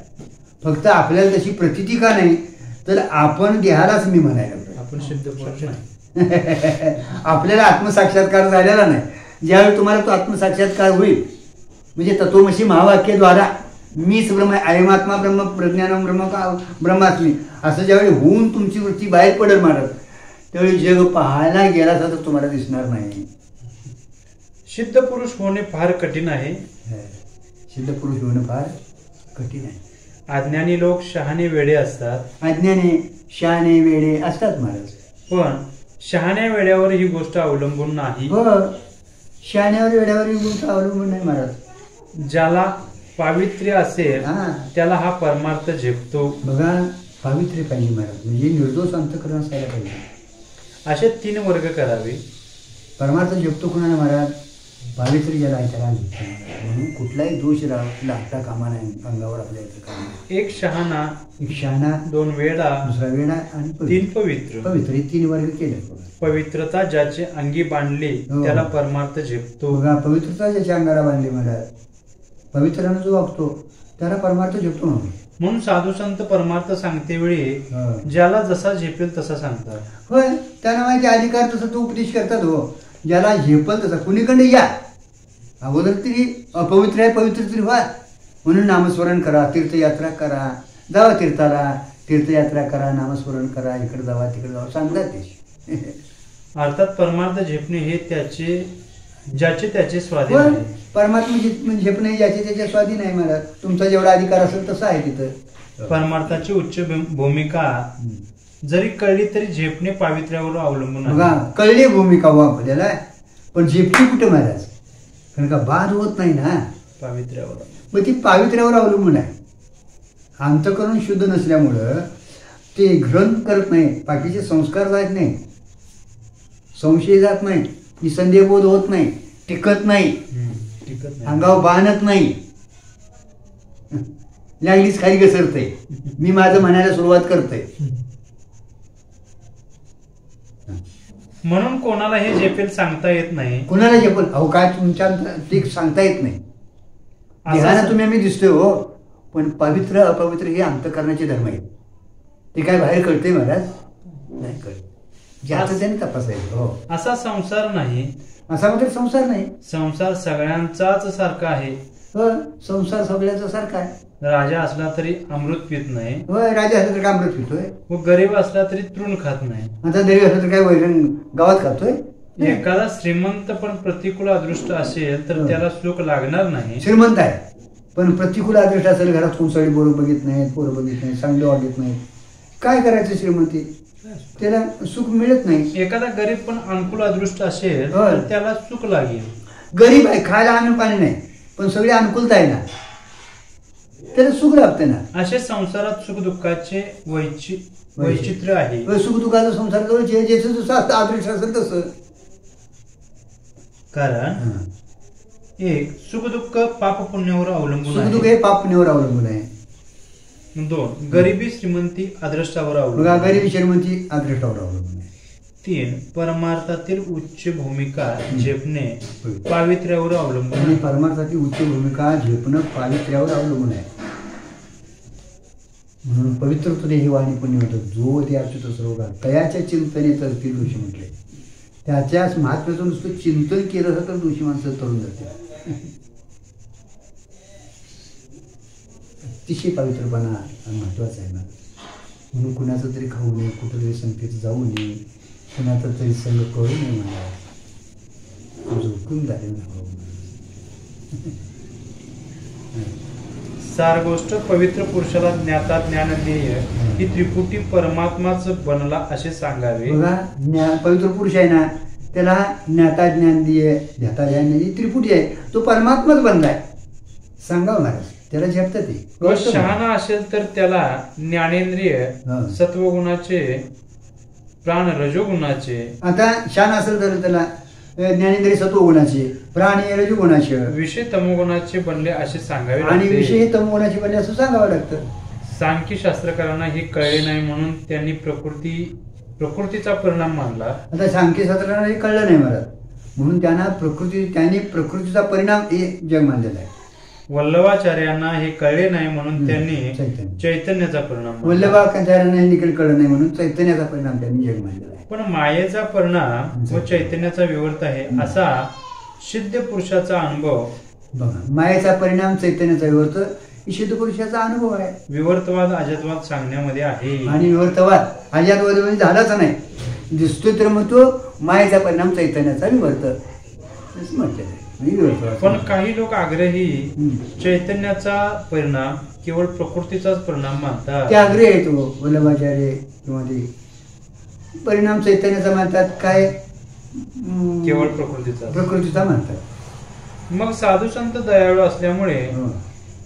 फक्त आपल्याला तशी प्रतीती का नाही तर आपण देहालाच मी म्हणायला आपण सिद्ध पुरुष नाही. आपल्याला आत्मसाक्षात्कार झालेला नाही. ज्यावेळी तुम्हाला तो आत्मसाक्षात्कार होईल म्हणजे तत्वमसी महावाक्याद्वारा मीच ब्रह्म अयमात्मा ब्रह्म प्रज्ञानम ब्रह्म का ब्रह्मास्मी असं ज्यावेळी होऊन तुमची वृत्ती बाहेर पडेल महाराज त्यावेळी जग पाहायला गेला तर तुम्हाला दिसणार नाही. सिद्ध पुरुष होणे फार कठीण आहे. सिद्ध पुरुष होणं फार कठीण आहे. अज्ञानी लोक शहाणे वेडे असतात. अज्ञानी शहाणे वेडे असतात महाराज. पण शहाण्या वेड्यावर ही गोष्ट अवलंबून नाही. शहाण्यावर वेड्यावर ही गोष्ट अवलंबून नाही महाराज. ज्याला पावित्र्य असेल त्याला हा परमार्थ झेपतो. बघा पावित्र्य पाहिजे महाराज म्हणजे निर्दोष अंतःकरण असायला पाहिजे. असे 3 वर्ग करावे. परमार्थ झेपतो कुणाला महाराज? पावित्र्य ज्याला आहे त्याला म्हणून कुठलाही दोष लागता कामा नाही अंगावर आपल्या येतं काम. एक शहाणा 2 वेडा दुसरा वेडा आणि 3 पवित्र. पवित्र हे 3 वर्ग केले. पवित्रता ज्याचे अंगी बांधली त्याला परमार्थ झेपतो. बघा पवित्रता ज्याच्या अंगाला बांधली महाराज पवित्रानं जो वागतो त्याला परमार्थ झेपतो. म्हणून साधू संत परमार्थ सांगते वेळी ज्याला जसा झेपेल तसा सांगतात. होय त्यांना माहिती अधिकार तसं तो उपदेश करतात. हो ज्याला झेपल तसा कुणीकडे या अगोदर तरी अपवित्र आहे पवित्र तरी व्हा म्हणून नामस्मरण करा तीर्थयात्रा करा जावा तीर्थाला तीर्थयात्रा करा नामस्मरण करा इकडे जावा तिकडे जावा सांगतात ते. अर्थात परमार्थ झेपणे हे त्याचे ज्याचे त्याचे स्वाधीन पण आहे. परमात्मा झेपणे ज्याचे त्याच्या स्वाधीन आहे महाराज. तुमचा जेवढा अधिकार असेल तसा आहे तिथं. परमार्थाची उच्च भूमिका जरी कळली तरी झेपणे पावित्र्यावर अवलंबून बघा, आहे. कळली भूमिका हो आपल्याला, पण झेपती कुठे महाराज? कारण का बाद होत नाही ना, पावित्र्यावर. मग ती पावित्र्यावर अवलंबून आहे. अंतःकरण शुद्ध नसल्यामुळं ते ग्रहण करत नाही, बाकीचे संस्कार जात नाही, संशय जात नाही, निसंदेहबोध होत नाही, टिकत नाही, टिकत नाही. अंगावर बांधत नाही, लागलीच खाली घसरते. मी माझं म्हणायला सुरुवात करते. म्हणून कोणाला हे झेपेल सांगता येत नाही. कुणाला झेपल? अहो काय तुमच्या ते सांगता येत नाही. देहानं तुम्ही आम्ही दिसतोय हो, पण पवित्र अपवित्र हे अंतःकरणाचे धर्म आहेत. ते काय बाहेर कळते महाराज? नाही कळत. ज्याचं त्याने तपासायचं. हो, असा संसार नाही. असा मात्र संसार नाही. संसार सगळ्यांचाच सारखा आहे. हो, संसार सगळ्याचा सारखा आहे. राजा असला तरी अमृत पित नाही, होय, राजा असला तर काय अमृत पितोय? व गरीब असला तरी तृण खात नाही. आता दरी असला तर काय वैरण गावात खातोय? एखादा श्रीमंत पण प्रतिकूल अदृष्ट असेल तर त्याला सुख लागणार नाही. श्रीमंत आहे पण प्रतिकूल आदर्श असेल, घरात कोण सगळी बोरं बघित नाहीत, पोरं बघित नाहीत, चांगलं वागत नाहीत, काय करायचं? श्रीमंती त्याला सुख मिळत नाही. एखादा गरीब पण अनुकूल अदृष्ट असेल होय. तर त्याला सुख लागेल. गरीब आहे, खायला अन्न पाणी नाही, पण सगळी अनुकूलता आहे ना, त्याला सुख लागते ना. असे संसारात सुख दुःखाचे वैचित्र्य आहे. सुख दुःखाचा संसार जवळ ज्याचं जसं आदर्श असेल तसं. कारण एक सुख दुःख पाप पुण्यावर अवलंबून सुख दुःख आहे. हे पाप पुण्यावर अवलंबून आहे. 2 गरिबी श्रीमंती अदृष्टावर अवलंबून बघा, आहे. गरीबी श्रीमंती आदर्शावर अवलंबून आहे. 3 परमार्थातील उच्च भूमिका झेपणे पावित्र्यावर अवलंबून आणि आहे. परमार्थाची उच्च भूमिका झेपणं पावित्र्यावर अवलंबून आहे. म्हणून पवित्र तुझे ही वाणी पुण्य होतं. जो ते अच्युत सर्व तयाच्या चिंतने तर ती ऋषी म्हटले. त्याच्याच महात्म्याचं नुसतं चिंतन केलं तर ऋषी माणसं तरुण जाते. अतिशय पवित्रपणा महत्वाचा आहे ना. म्हणून कुणाचं तरी खाऊ नये, कुठं तरी संगतीत जाऊ नये, कुणाचा तरी संग करू नये म्हणा. तुझं हुकूम झाले ना. सार गोष्ट पवित्र पुरुषाला ज्ञाता ज्ञान देय ही त्रिपुटी परमात्माच बनला असे सांगावे. बघा, पवित्र पुरुष आहे ना, त्याला ज्ञाता ज्ञान दिये, ध्याता ज्ञान दिये, त्रिपुटी आहे, तो परमात्माच बनलाय. सांगावं महाराज, त्याला झेपतं ते. व शहाणा असेल तर त्याला ज्ञानेंद्रिय सत्वगुणाचे, प्राण रजोगुणाचे. आता शान असेल तर त्याला ज्ञानेंद्रिय सत्वगुणाचे, प्राण रजोगुणाचे, विषय तमोगुणाचे बनले असे सांगावे आणि लागते. विषय तमोगुणाचे बनले असं सांगावं लागतं. सांख्य शास्त्रकारांना हे कळले नाही म्हणून त्यांनी प्रकृतीचा परिणाम मानला. आता सांख्यशास्त्राला हे कळलं नाही महाराज, म्हणून त्यांनी प्रकृतीचा परिणाम हे जग मानलेला आहे. वल्लभाचार्यांना हे कळले नाही म्हणून त्यांनी चैतन्याचा परिणाम मानला. वल्लभाचार्यांना हे देखील कळलं नाही म्हणून चैतन्याचा परिणाम त्यांनी जग मानलेला आहे. पण मायेचा परिणाम व चैतन्याचा विवर्त आहे असा सिद्ध पुरुषाचा अनुभव. बघा, मायेचा परिणाम चैतन्याचा विवर्त ही सिद्ध पुरुषाचा अनुभव आहे. विवर्तवाद अजतवाद सांगण्यामध्ये आहे. आणि विवर्तवाद अजतवाद म्हणजे झालाच नाही, दिसतोय तर मग तो मायेचा परिणाम चैतन्याचा विवर्त म्हटलेला आहे. पण काही लोक आग्रही चैतन्याचा परिणाम केवळ प्रकृतीचाच परिणाम मानतात. ते आग्रही आहे तो वल्लभाचार्य किंवा ते परिणाम चैतन्याचा मानतात, काय केवळ प्रकृतीचा मानतात. मग साधू संत दयाळू असल्यामुळे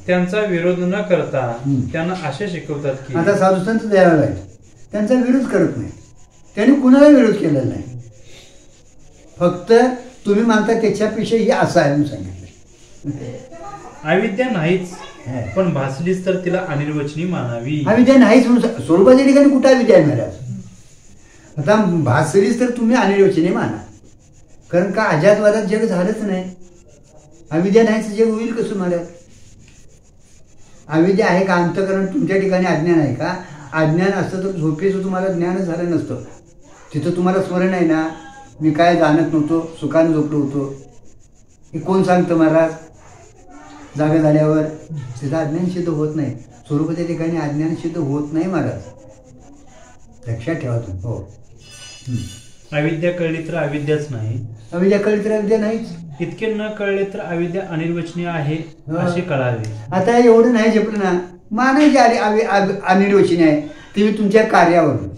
त्यांचा विरोध न करता त्यांना असे शिकवतात की आता साधू संत दयाळू आहेत, त्यांचा विरोध करत नाही, त्यांनी कुणाला विरोध केलेला नाही. फक्त तुम्ही मानता त्याच्यापेक्षा हे असं आहे म्हणून सांगितलं. अविद्या नाहीच, पण भासलीच तर तिला अनिर्वचनी मानावी. अविद्या नाहीच म्हणून स्वरूपाच्या ठिकाणी कुठं अविद्या आहे महाराज? आता भासलीच तर तुम्ही अनिर्वचनी माना, कारण का अजातवादात जग झालंच नाही. अविद्या नाहीच जग होईल कसं महाराज? अविद्या आहे का? अंतःकरण तुमच्या ठिकाणी अज्ञान आहे का? अज्ञान असतं तर झोपेचं तुम्हाला ज्ञानच झालं नसतं. तिथं तुम्हाला स्मरण आहे ना, मी काय जाणत नव्हतो, सुखाने झोपलो होतो. हे कोण सांगतं महाराज? जागा झाल्यावर तिथं अज्ञान सिद्ध होत नाही. स्वरूपाच्या ठिकाणी अज्ञान सिद्ध होत नाही महाराज, लक्षात ठेवा तुम्ही. हो, अविद्या कळली तर अविद्याच नाही, अविद्या कळली तर अविद्या नाहीच. इतके न कळले तर अविद्या अनिर्वचनीय आहे असे कळावे. आता एवढं नाही जपलं ना मानायचे अनिर्वचनीय आहे तुम्ही तुमच्या कार्यावरून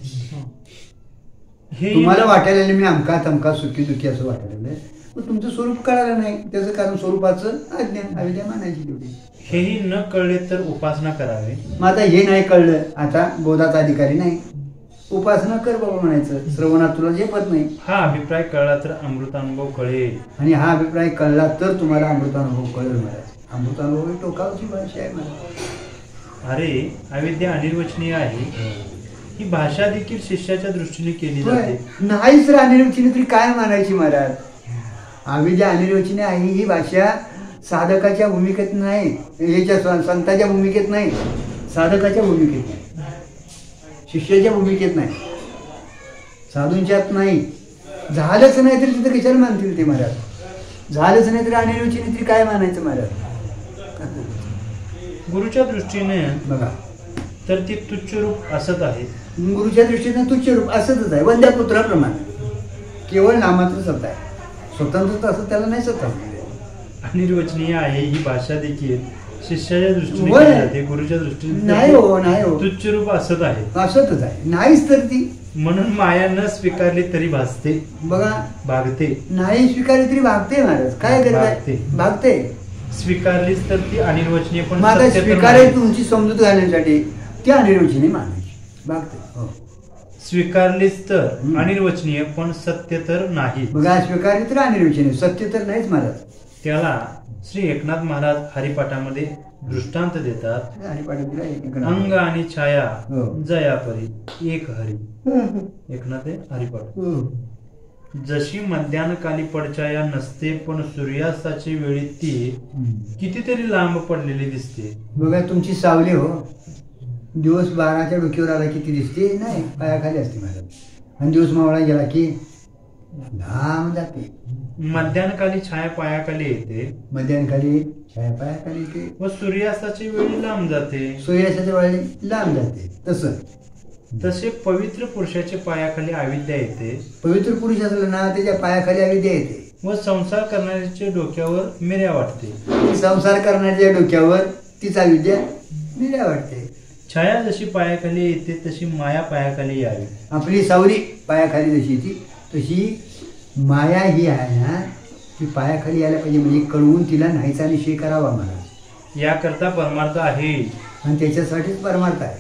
हे तुम्हाला वाटायला लागलं मी अमका तमका सुखी दुखी असं वाटायला लागलं मग तुमचं स्वरूप कळालं नाही त्याचं कारण स्वरूपाचं अज्ञान अविद्या मानायची तेवढी. हेही न कळले तर उपासना करावे. मग आता हे नाही कळलं आता बोधाचा अधिकारी नाही उपासना कर बाबा म्हणायचं श्रवणात तुला झेपत नाही. हा अभिप्राय कळला तर अमृतानुभव कळेल. आणि हा अभिप्राय कळला तर तुम्हाला अमृतानुभव कळेल महाराज. अमृतानुभव ही टोकावची भाषा आहे महाराज. अरे अविद्या अनिर्वचनीय आहे ही भाषा देखील शिष्याच्या दृष्टीने केली जाते. नाहीच तर अनिर्वचनीय तरी काय मानायची महाराज. अविद्या अनिर्वचनीय आहे ही भाषा साधकाच्या भूमिकेत नाही याच्या संताच्या भूमिकेत नाही साधकाच्या भूमिकेत नाही शिष्याच्या भूमिकेत नाही साधूंच्यात नाही. झालंच नाही तरी तिथं कशाला मानतील ते महाराज. झालंच नाही तरी अनिर्वचनीय तरी काय मानायचं महाराज. गुरुच्या दृष्टीने बघा तर ती तुच्छ रूप असत आहे. गुरुच्या दृष्टीने तुच्छ रूप असतच आहे वंद्या पुत्राप्रमाणे केवळ नामात्र सत्ता आहे स्वतंत्र असं त्याला नाही सत्ता. अनिर्वचनीय आहे ही भाषा देखील शिष्याच्या दृष्टीने होय. केली जाते. गुरुच्या दृष्टीने नाही हो नाही हो तुच्छ रूप असत आहे. असतच आहे नाहीच तर ती म्हणून माया न स्वीकारली तरी भासते बघा भागते. नाही स्वीकारली तरी भागते महाराज. काय गरज भागते. आहे भागते. स्वीकारलीच तर ती अनिर्वचनीय पण माझा सत्य तर स्वीकारायची नाही. तुमची समजूत घालण्यासाठी ती अनिर्वचनीय मानायची भागते. हो. स्वीकारलीच तर अनिर्वचनीय पण सत्य तर नाही. बघा स्वीकारली तर अनिर्वचनीय सत्य तर नाहीच महाराज. त्याला श्री एकनाथ महाराज हरिपाठामध्ये दृष्टांत देतात. हरिपाठ अंग आणि छाया हो. जयापरी एक हरी. एकनाथ आहे हरिपाठ. जशी मध्यान्हकाली पडछाया नसते पण सूर्यास्ताची वेळी ती कितीतरी लांब पडलेली दिसते. बघा तुमची सावली हो दिवस 12च्या डोक्यावर आला की ती दिसते नाही पायाखाली असते महाराज. आणि दिवस मावळा गेला की लांब जाते. मध्यान्हकाली छाया पायाखाली येते मध्यान्हकाली छाया पायाखाली येते व सूर्यास्ताची वेळी लांब जाते. सूर्याच्या वेळी लांब जाते. तसं तसे पवित्र पुरुषाच्या पायाखाली अविद्या येते. पवित्र पुरुष असलं ना त्याच्या पायाखाली अविद्या येते व संसार करणाऱ्याच्या डोक्यावर मिऱ्या वाटते. संसार करण्याच्या डोक्यावर तीच अविद्या मिऱ्या वाटते. छाया जशी पायाखाली येते तशी माया पायाखाली यावी. आपली सावली पायाखाली जशी ती तशी माया ही आहे ना ती पायाखाली यायला पाहिजे म्हणजे कळवून तिला नाहीचा निश्चय करावा महाराज. याकरता परमार्थ आहे आणि त्याच्यासाठीच परमार्थ आहे.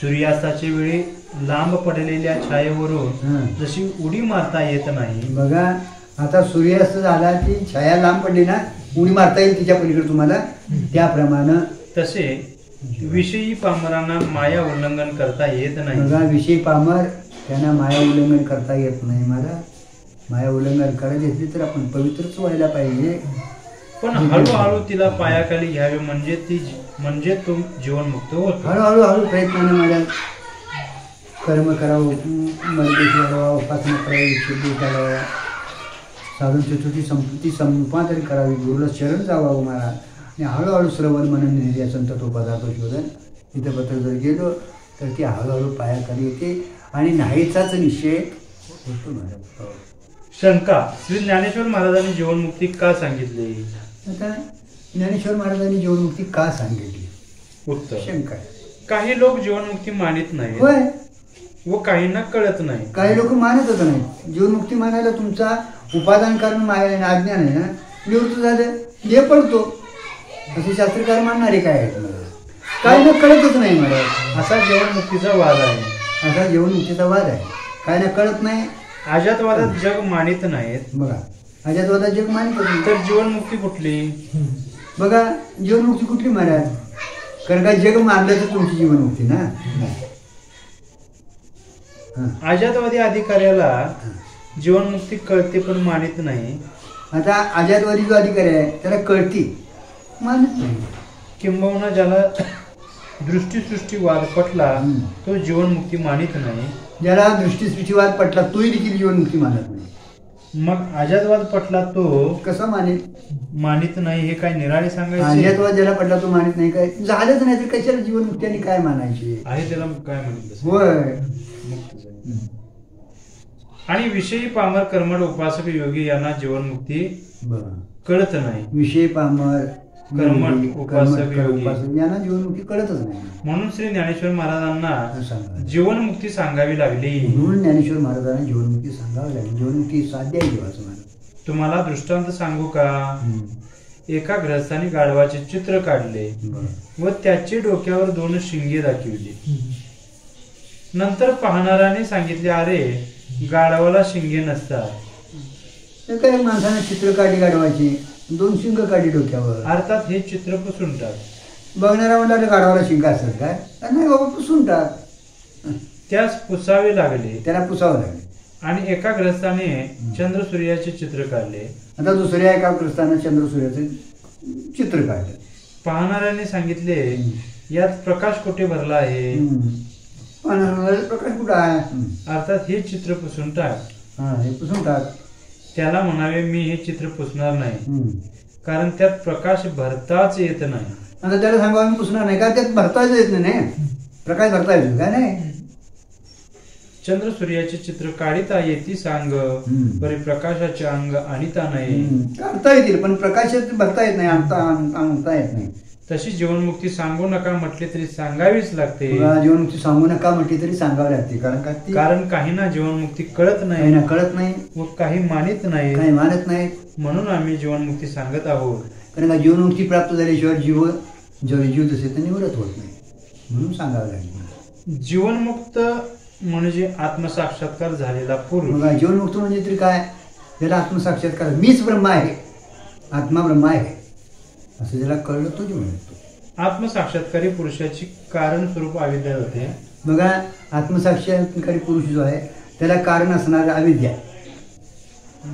सूर्यास्ताच्या वेळी लांब पडलेल्या छायेवरून हं. जशी उडी मारता येत नाही. बघा आता सूर्यास्त झाला की छाया लांब पडली ना उडी मारता येईल तिच्या पलीकडे तुम्हाला त्याप्रमाणे तसे विषयी पामरांना माया उल्लंघन करता येत नाही. बघा विषय पामर त्यांना माया उल्लंघन करता येत नाही मला. माया उल्लंघन करायची असली तर आपण पवित्रच व्हायला पाहिजे. पण हळूहळू तिला पायाखाली घ्यावे म्हणजे तो जीवनमुक्त होतो. हळूहळू हळू प्रयत्नाने माझ्या कर्म करावं मर्देश वाढवा उपासना करावी शुद्धी करावा साधून चतुर्थी संपत्ती संपादन करावी गुरुला शरण जावावं मला. आणि हळूहळू श्रवण मनन निर्यासन तो पदार्थ शोधन इथं पत्र जर गेलो तर ती हळूहळू पायाखाली येते आणि नाहीचाच निश्चय होतो महाराज. शंका श्री ज्ञानेश्वर महाराजांनी जीवनमुक्ती का सांगितली. आता ज्ञानेश्वर महाराजांनी जीवनमुक्ती का सांगितली उत्तर शंका आहे. काही लोक जीवनमुक्ती मानित नाही होय व काहींना कळत नाही. काही लोक मानतच नाही. जीवनमुक्ती मानायला तुमचा उपादान कारण माया अज्ञान आहे ना निवृत्त झालं हे पडतो असे शास्त्रकार मानणारे काय आहेत मला काही ना कळतच नाही मला. असा जीवनमुक्तीचा वाद आहे. असा जीवनमुक्तीचा वाद आहे. काय ना कळत नाही. अजातवादात जग मानित नाहीत. बघा अजातवादात जग मानित नाही तर जीवनमुक्ती कुठली. बघा जीवनमुक्ती कुठली महाराज. कारण का जग मानलं तर तुमची जीवनमुक्ती ना. अजातवादी अधिकाऱ्याला जीवनमुक्ती कळते पण मानित नाही. आता अजातवादी जो अधिकारी आहे त्याला कळती मानत नाही. किंबहुना ज्याला दृष्टीसृष्टीवाद पटला तो जीवनमुक्ती मानित नाही. ज्याला दृष्टीसृष्टीवाद पटला तोही देखील जीवनमुक्ती मानत नाही. मग अजातवाद पटला तो कसा मानेल. मानित नाही हे काय निराळे सांगायचे अजातवाद ज्याला पटला तो मानित नाही काय झालंच नाही तर कशाला जीवनमुक्ती आणि काय मानायची आहे. त्याला काय म्हणत होय. आणि विषयी पामर कर्मठ उपासक योगी यांना जीवनमुक्ती कळत नाही. विषय पामर कर्मठ उपासक योगी यांना जीवनमुक्ती कळतच नाही. म्हणून श्री ज्ञानेश्वर महाराजांना जीवनमुक्ती सांगावी लागली. म्हणून ज्ञानेश्वर महाराजांना जीवनमुक्ती सांगावी लागली. जीवनमुक्ती साध्य आहे देवाचं मला. तुम्हाला दृष्टांत सांगू का? एका गृहस्थाने गाढवाचे चित्र काढले व त्याची डोक्यावर 2 शिंगे दाखविली. नंतर पाहणाऱ्याने सांगितले, अरे गाढवाला शिंगे नसतात. काही माणसाने चित्र काढली गाढवाची, 2 शिंग काढली डोक्यावर. अर्थात हे चित्र पुसून टाक. बघणारा म्हणला गाढवाला शिंग असतात काय? नाही बाबा, पुसून टाक. त्यास पुसावे लागले. त्याला पुसावं लागले. आणि एका ग्रस्ताने चंद्र सूर्याचे चित्र काढले. आता दुसऱ्या एका ग्रस्ताने चंद्र सूर्याचे चित्र काढले. पाहणाऱ्याने सांगितले, यात प्रकाश कुठे भरला आहे? प्रकाश कुठं आहे? अर्थात हे चित्र पुसून टाक. हे पुसून टाक. त्याला म्हणावे, मी हे चित्र पुसणार नाही, कारण त्यात प्रकाश भरताच येत नाही. आता त्याला सांगा, मी पुसणार नाही का? त्यात भरताच येत नाही. प्रकाश भरता येतो का? नाही. चंद्र सूर्याचे चित्र काढिता येती सांग, परी प्रकाशाचे अंग आणिता नाही. काढता येतील पण प्रकाशात भरता येत नाही, आणता येत नाही. तशी जीवनमुक्ती सांगू नका म्हटले तरी सांगावीच लागते. जीवनमुक्ती सांगू नका म्हटली तरी सांगावी लागते. कारण काहींना जीवनमुक्ती कळत नाही, कळत नाही व काही मानित नाही, काही मानत नाही. म्हणून आम्ही जीवनमुक्ती सांगत आहोत. कारण का जीवनमुक्ती प्राप्त झाल्याशिवाय जीव जसे तर निवृत्त होत नाही, म्हणून सांगावं लागेल. जीवनमुक्त म्हणजे आत्मसाक्षात्कार झालेला पुरुष. जीवनमुक्त म्हणजे तरी काय? त्याला आत्मसाक्षात्कार, मीच ब्रह्म आहे, आत्मा ब्रह्म आहे असं ज्याला कळलं तो जीवन मुक्त. आत्मसाक्षात्कारी पुरुषाची कारण स्वरूप अविद्या होते. बघा, आत्मसाक्षात्कारी पुरुष जो आहे त्याला कारण असणारी अविद्या,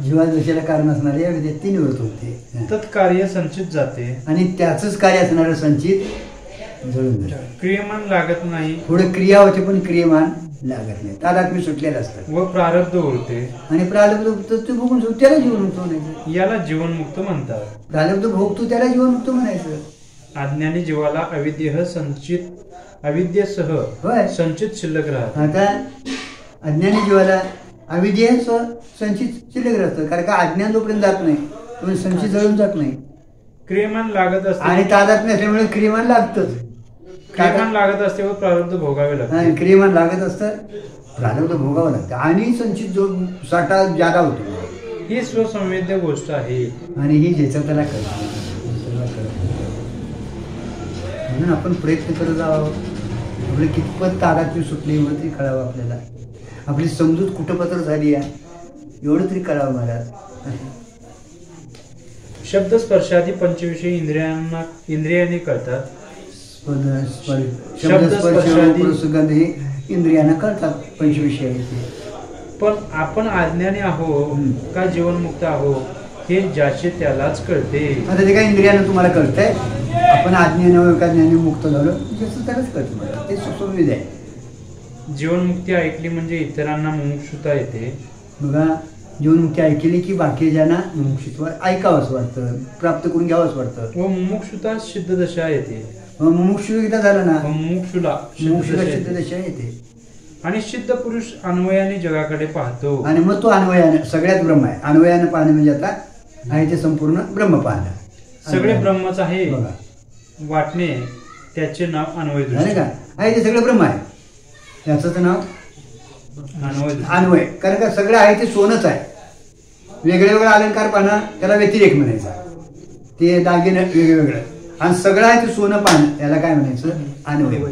जीवादशेला कारण असणारी अविद्या ती निवृत्त होते. तत्कार्य संचित जाते आणि त्याच कार्य असणारं संचित जळून जाते. क्रियमान लागत नाही. पुढे क्रिया होते पण क्रियमान लागत नाही. तादात्म्य सुटलेलं असतात व प्रारब्ध उरते. आणि प्रारब्ध ते भोगून त्याला जीवनमुक्त म्हणायचं. याला जीवनमुक्त म्हणतात. प्रारब्ध भोगतो त्याला जीवनमुक्त म्हणायचं. अज्ञानी जीवाला अविद्येसह संचित शिल्लक राहत. आता अज्ञानी जीवाला अविद्येसह संचित शिल्लक राहतं. कारण का अज्ञान जोपर्यंत जात नाही तोपर्यंत संचित जळून जात नाही. क्रियमान लागत असते आणि तादात्म्य असल्यामुळे क्रियमान लागतच. क्रियमान लागत असते व प्रारब्ध भोगावे लागते. क्रियमान लागत असतं, प्रारब्ध भोगावं लागतं आणि संचित जो साठा जादा होतो. ही स्वसंवेद्य गोष्ट आहे आणि ही ज्याच्या त्याला कळत. म्हणून आपण प्रयत्न करत जावं. आपले कितपत तादात्म्य सुटले एवढं तरी कळावं आपल्याला. आपली समजूत कुठपत्र झाली आहे एवढं तरी कळावं महाराज. शब्द स्पर्शादी पंचविषयी इंद्रियाने कळतात. शब्द स्पर्श सुगंध हे इंद्रियांना कळतात पंचविषय. पण आपण अज्ञानी आहोत का जीवनमुक्त आहोत हे ज्याचे त्यालाच कळते. आता ते काय इंद्रियानं तुम्हाला कळतंय? आपण अज्ञानी का ज्ञानी मुक्त झालो ज्याचं त्यालाच कळतं मला. ते सुसंविध आहे. जीवनमुक्ती ऐकली म्हणजे इतरांना मुमुक्षुता येते. बघा, जीवनमुक्ती ऐकली की बाकीच्यांना मुमुक्षुत्व ऐकावंच वाटतं, प्राप्त करून घ्यावंच वाटतं. व मुमुक्षुता सिद्ध दशा येते. मुमुक्षु एकदा झालं ना, मुमुक्षुला सिद्ध दशा येते. आणि सिद्ध पुरुष अन्वयाने जगाकडे पाहतो. आणि मग तो अन्वयानं सगळ्यात ब्रह्म आहे. अन्वयानं पाहणं म्हणजे आता आहे ते संपूर्ण ब्रह्म पाहणं. सगळे ब्रह्मच आहे वाटणे त्याचे नाव अन्वय झाले का? आहे ते सगळं ब्रह्म आहे त्याचं नाव अन्वय. कारण का सगळं आहे ते सोनच आहे. वेगळेवेगळं अलंकार पाहणं त्याला व्यतिरेक म्हणायचा. ते दागिनं वेगवेगळं आणि सगळं आहे ते सोनं पाहणं त्याला काय म्हणायचं? अन्वय.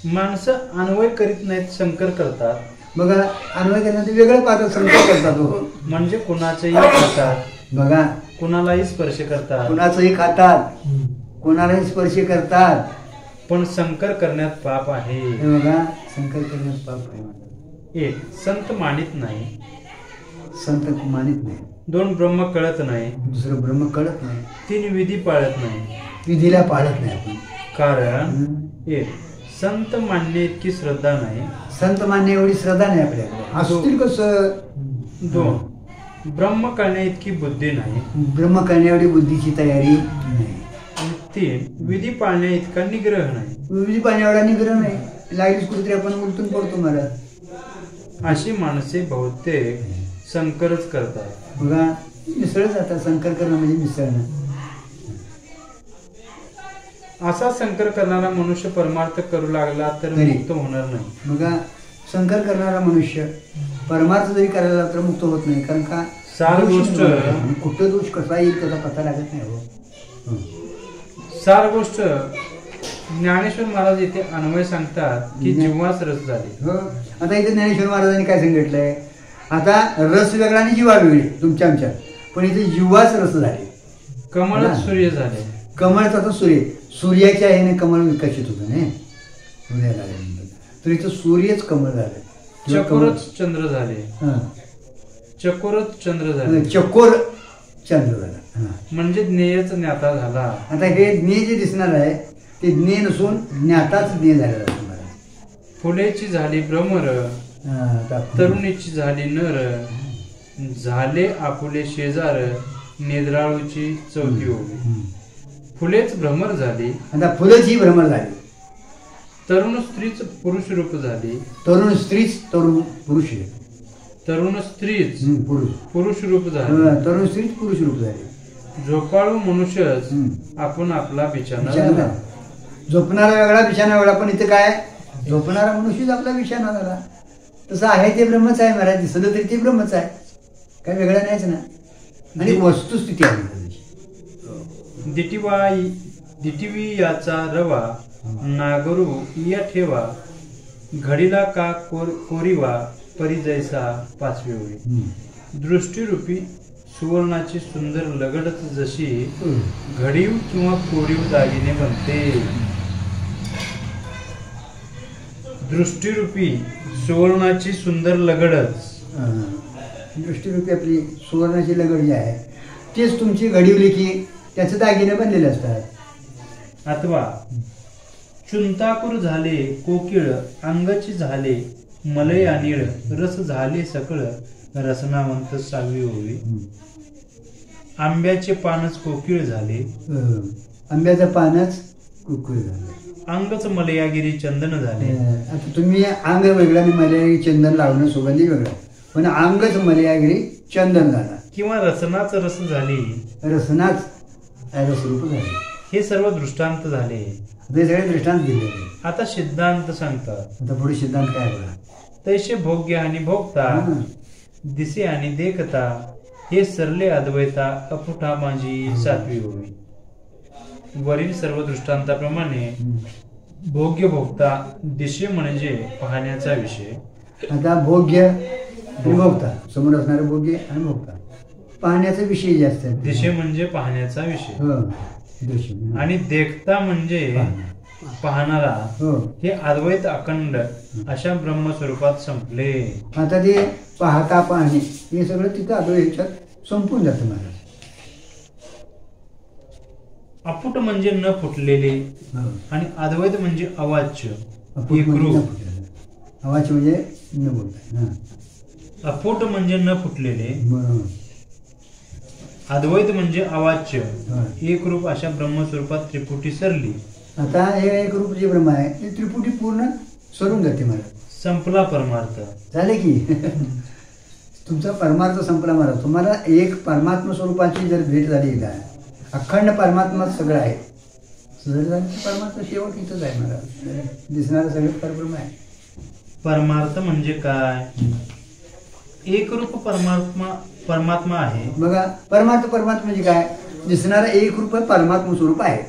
माणसं अन्वय करीत नाहीत, संकर करतात. बघा, अन्वय करण्यात ते वेगळं पाहतात, संकर करतात. म्हणजे कुणाचंही खातात. बघा, कुणालाही स्पर्श करतात. कुणाचंही खातात, कोणालाही स्पर्श करतात. पण संकर करण्यात पाप आहे. बघा, संकर करण्यात पाप आहे. 1. संत मानित नाही. संत मानित नाही. 2. ब्रह्म कळत नाही. दुसरं ब्रह्म कळत नाही. 3. विधी पाळत नाही. विधीला पाळत नाही आपण. कारण 1. संत मानणे इतकी श्रद्धा नाही. संत मानणे एवढी श्रद्धा नाही आपल्याकडे. असतील कसं? 2. ब्रह्म कळण्या इतकी बुद्धी नाही. ब्रह्म कळण्या एवढी बुद्धीची तयारी नाही. 3. विधी पाळण्या इतका निग्रह नाही. विधी पाळण्या एवढा निग्रह नाही. लागलीच कुठेतरी आपण उलटून पडतो महाराज. अशी माणसे बहुतेक संकरच करतात. बघा मिसळच आता संकर करणं म्हणजे मिसळणं. असा संकर करणारा मनुष्य परमार्थ करू लागला तर तरी मुक्त होणार नाही. बघा संकर करणारा मनुष्य परमार्थ जरी करायला लागला तर मुक्त होत नाही. कारण का सार गोष्ट कुठं दोष कसा येईल त्याचा पत्ता लागत नाही. हो सार गोष्ट ज्ञानेश्वर महाराज इथे अन्वय सांगतात की जीवास रस झाले. हो आता इथे ज्ञानेश्वर महाराजांनी काय सांगितलंय, आता रस वेगळा आणि जीवा वेगळी तुमच्या आमच्या, पण इथे जीवाच रस झाले. कमळच सूर्य झाले. कमळचा तर सूर्याच्या ह्याने कमळ विकसित होतं ना सूर्याला, तर इथं सूर्यच कमळ झालं. चकोरच चंद्र झाले. चकोरच चंद्र झाले. चकोर चंद्र झाला म्हणजे ज्ञेयच ज्ञाता झाला. आता हे ज्ञेय जे दिसणार आहे ते ज्ञेय नसून ज्ञाताच ज्ञेय झालेला असणार. फुलेची झाली भ्रमर, तरुणीची झाली नर, झाले आपुले शेजार, नेद्राळूची चौथी ओवी. फुलेच भ्रमर झाली. आता फुलंच ही भ्रमर झाली. तरुण स्त्रीच पुरुष रूप झाली. तरुण स्त्रीच तरुण पुरुष, तरुण स्त्रीच पुरुष पुरुष रूप झाली. तरुण स्त्रीच पुरुष रूप झाली. झोपाळू मनुष्यच आपण आपला बिछाना झाला. झोपणारा वेगळा बिछाना वेगळा, पण इथं काय झोपणारा मनुष्यच आपला बिछाना झाला. तसं आहे ते ब्रह्मच आहे महाराज, दिसलं तरी ते ब्रह्मच आहे, काय वेगळं नाहीच ना. आणि वस्तुस्थिती आहे. दिटिवी याचा रवा, नागरू या ठेवा, घडीला का कोरीवा, परिजैसा पाचवी ओळी. दृष्टीरूपी सुवर्णाची सुंदर लगडच जशी घडीव किंवा कोरीव दागिने बनते. दृष्टीरूपी सुवर्णाची सुंदर लगडच, दृष्टीरूपी आपली सुवर्णाची लगड जी आहे तेच तुमची घडीवली की त्याचे दागिने बनलेले असतात. अथवा चुंताकूर झाले कोकिळ, अंगची झाले मलय अनिळ, रस झाले सकळ, रसनावंत सावी ओवी. आंब्याचे पानच कोकिळ झाले, आंब्याचं पानच कोकिळ झाले. अंगच मलयागिरी चंदन झाले. आता तुम्ही अंग वेगळं आणि मलयागिरी चंदन लावणं सुगंधी वेगळं, पण अंगच मलयागिरी चंदन झाला. किंवा रसनाच रस झाली, रसनाच रसरूप झाले. हे सर्व दृष्टांत झाले. हे सगळे दृष्टांत दिले. आता सिद्धांत सांगतात. आता पुढे सिद्धांत काय बघा. तैसे भोग्य आणि भोगता, दिसे आणि देखता, हे सरले अद्वैता, अपुठा माझी सातवी ओवी. वरील सर्व दृष्टांताप्रमाणे भोग्य भोगता, दिशे म्हणजे पाहण्याचा विषय. आता भोग्य आणि भोगता, समोर असणारे भोग्य आणि भोगता पाहण्याचा विषय जास्त आहे. दिशे म्हणजे पाहण्याचा विषय आणि देखता म्हणजे पाहणारा. हे अद्वैत अखंड अशा ब्रह्मस्वरूपात संपले. आता ते पाहता पाहणे हे सगळं तिथं अद्वैतात संपून जातं महाराज. अपुट म्हणजे न फुटलेले आणि अद्वैत म्हणजे अवाच्य. अवाच्य म्हणजे न बोलता. अफूट म्हणजे न फुटलेले, अद्वैत म्हणजे अवाच्य, एक रूप अशा ब्रह्मस्वरूपात त्रिपुटी सरली. आता हे एक रूप जे ब्रह्म आहे ते त्रिपुटी पूर्ण सरून जाते मला. संपला परमार्थ झाले की तुमचा परमार्थ संपला महाराज. तुम्हाला एक परमात्मा स्वरूपाची जर भेट झाली का, अखंड परमात्मा सगळं आहे. परमात्मा शेवट इथंच आहे महाराज. दिसणारं सगळं परब्रह्म आहे. परमार्थ म्हणजे काय? एक रूप परमात्मा आहे. बघा परमार्थ म्हणजे काय, दिसणारा एक रूप परमात्मा स्वरूप आहे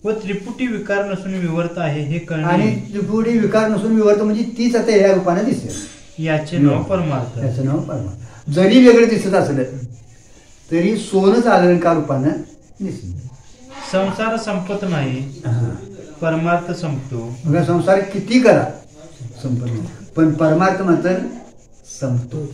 व त्रिपुटी विकार नसून विवर्त आहे हे कळणे. आणि त्रिपुटी विकार नसून विवर्त म्हणजे तीच आता या रूपाने दिसेल. याचे नाव परमार्थ. याचं नाव परमार्थ. जरी वेगळं दिसत असलं तरी सोनच अलंकार रूपानं दिसत. संसार संपत नाही, परमार्थ संपतो. बघा संसार किती करा संपत नाही, पण परमार्थ मात्र संपतो.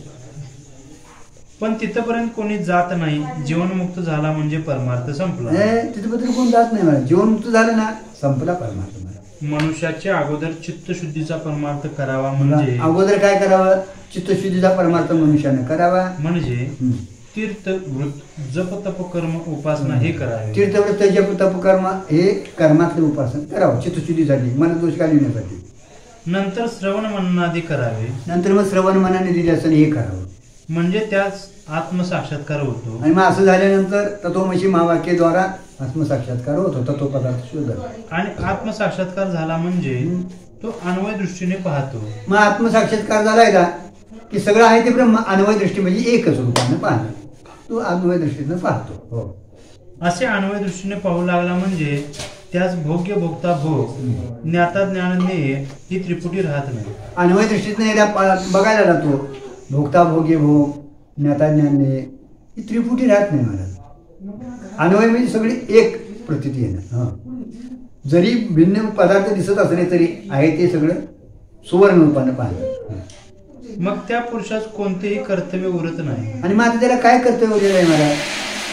पण तिथपर्यंत कोणी जात नाही. जीवनमुक्त झाला म्हणजे परमार्थ संपला. तिथपर्यंत कोण जात नाही मला. जीवनमुक्त झालं ना संपला परमार्थ. मनुष्याच्या अगोदर चित्तशुद्धीचा परमार्थ करावा. म्हणजे अगोदर काय करावं? चित्तशुद्धीचा परमार्थ मनुष्याने करावा. म्हणजे तीर्थ वृत्त जप तप कर्म उपासना हे करावे. तीर्थव्रत जप तप कर्म हे कर्मातले उपासना करावं चित्तशुद्धीसाठी, मन दोष घालविण्यासाठी. नंतर श्रवण मननादी करावे, नंतर मग श्रवण मनाने दिल्याचं हे करावं, म्हणजे त्याच आत्मसाक्षात्कार होतो. आणि मग असं झाल्यानंतर तत्वमसी महावाक्याद्वारा आत्मसाक्षात्कार होतो, तत्वपदार्थ शोध. आणि आत्मसाक्षात्कार झाला म्हणजे तो अन्वय दृष्टीने पाहतो. मग आत्मसाक्षात्कार झालाय का की सगळं आहे ते ब्रह्म अन्वय दृष्टी म्हणजे एकच रूपाने पाहणं, तो अन्वय दृष्टीनं पाहतो. हो, असे अन्वय दृष्टीने पाहू लागला म्हणजे त्यास भोग्य भोगता भोग ज्ञाता ज्ञानज्ञेय ही त्रिपुटी राहत नाही. अन्वय दृष्टीतनं याला बघायला जातो, भोगता भोग्य भोग ज्ञाता ज्ञानज्ञेय ही त्रिपुटी राहत नाही महाराज. अन्वय म्हणजे सगळी एक प्रतीती येणं. जरी भिन्न पदार्थ दिसत असले तरी आहे ते सगळं सुवर्ण रूपानं पाहणं. मग त्या पुरुषास कोणतेही कर्तव्य उरत नाही. आणि मग आता त्याला काय कर्तव्य उरलेलं आहे महाराज?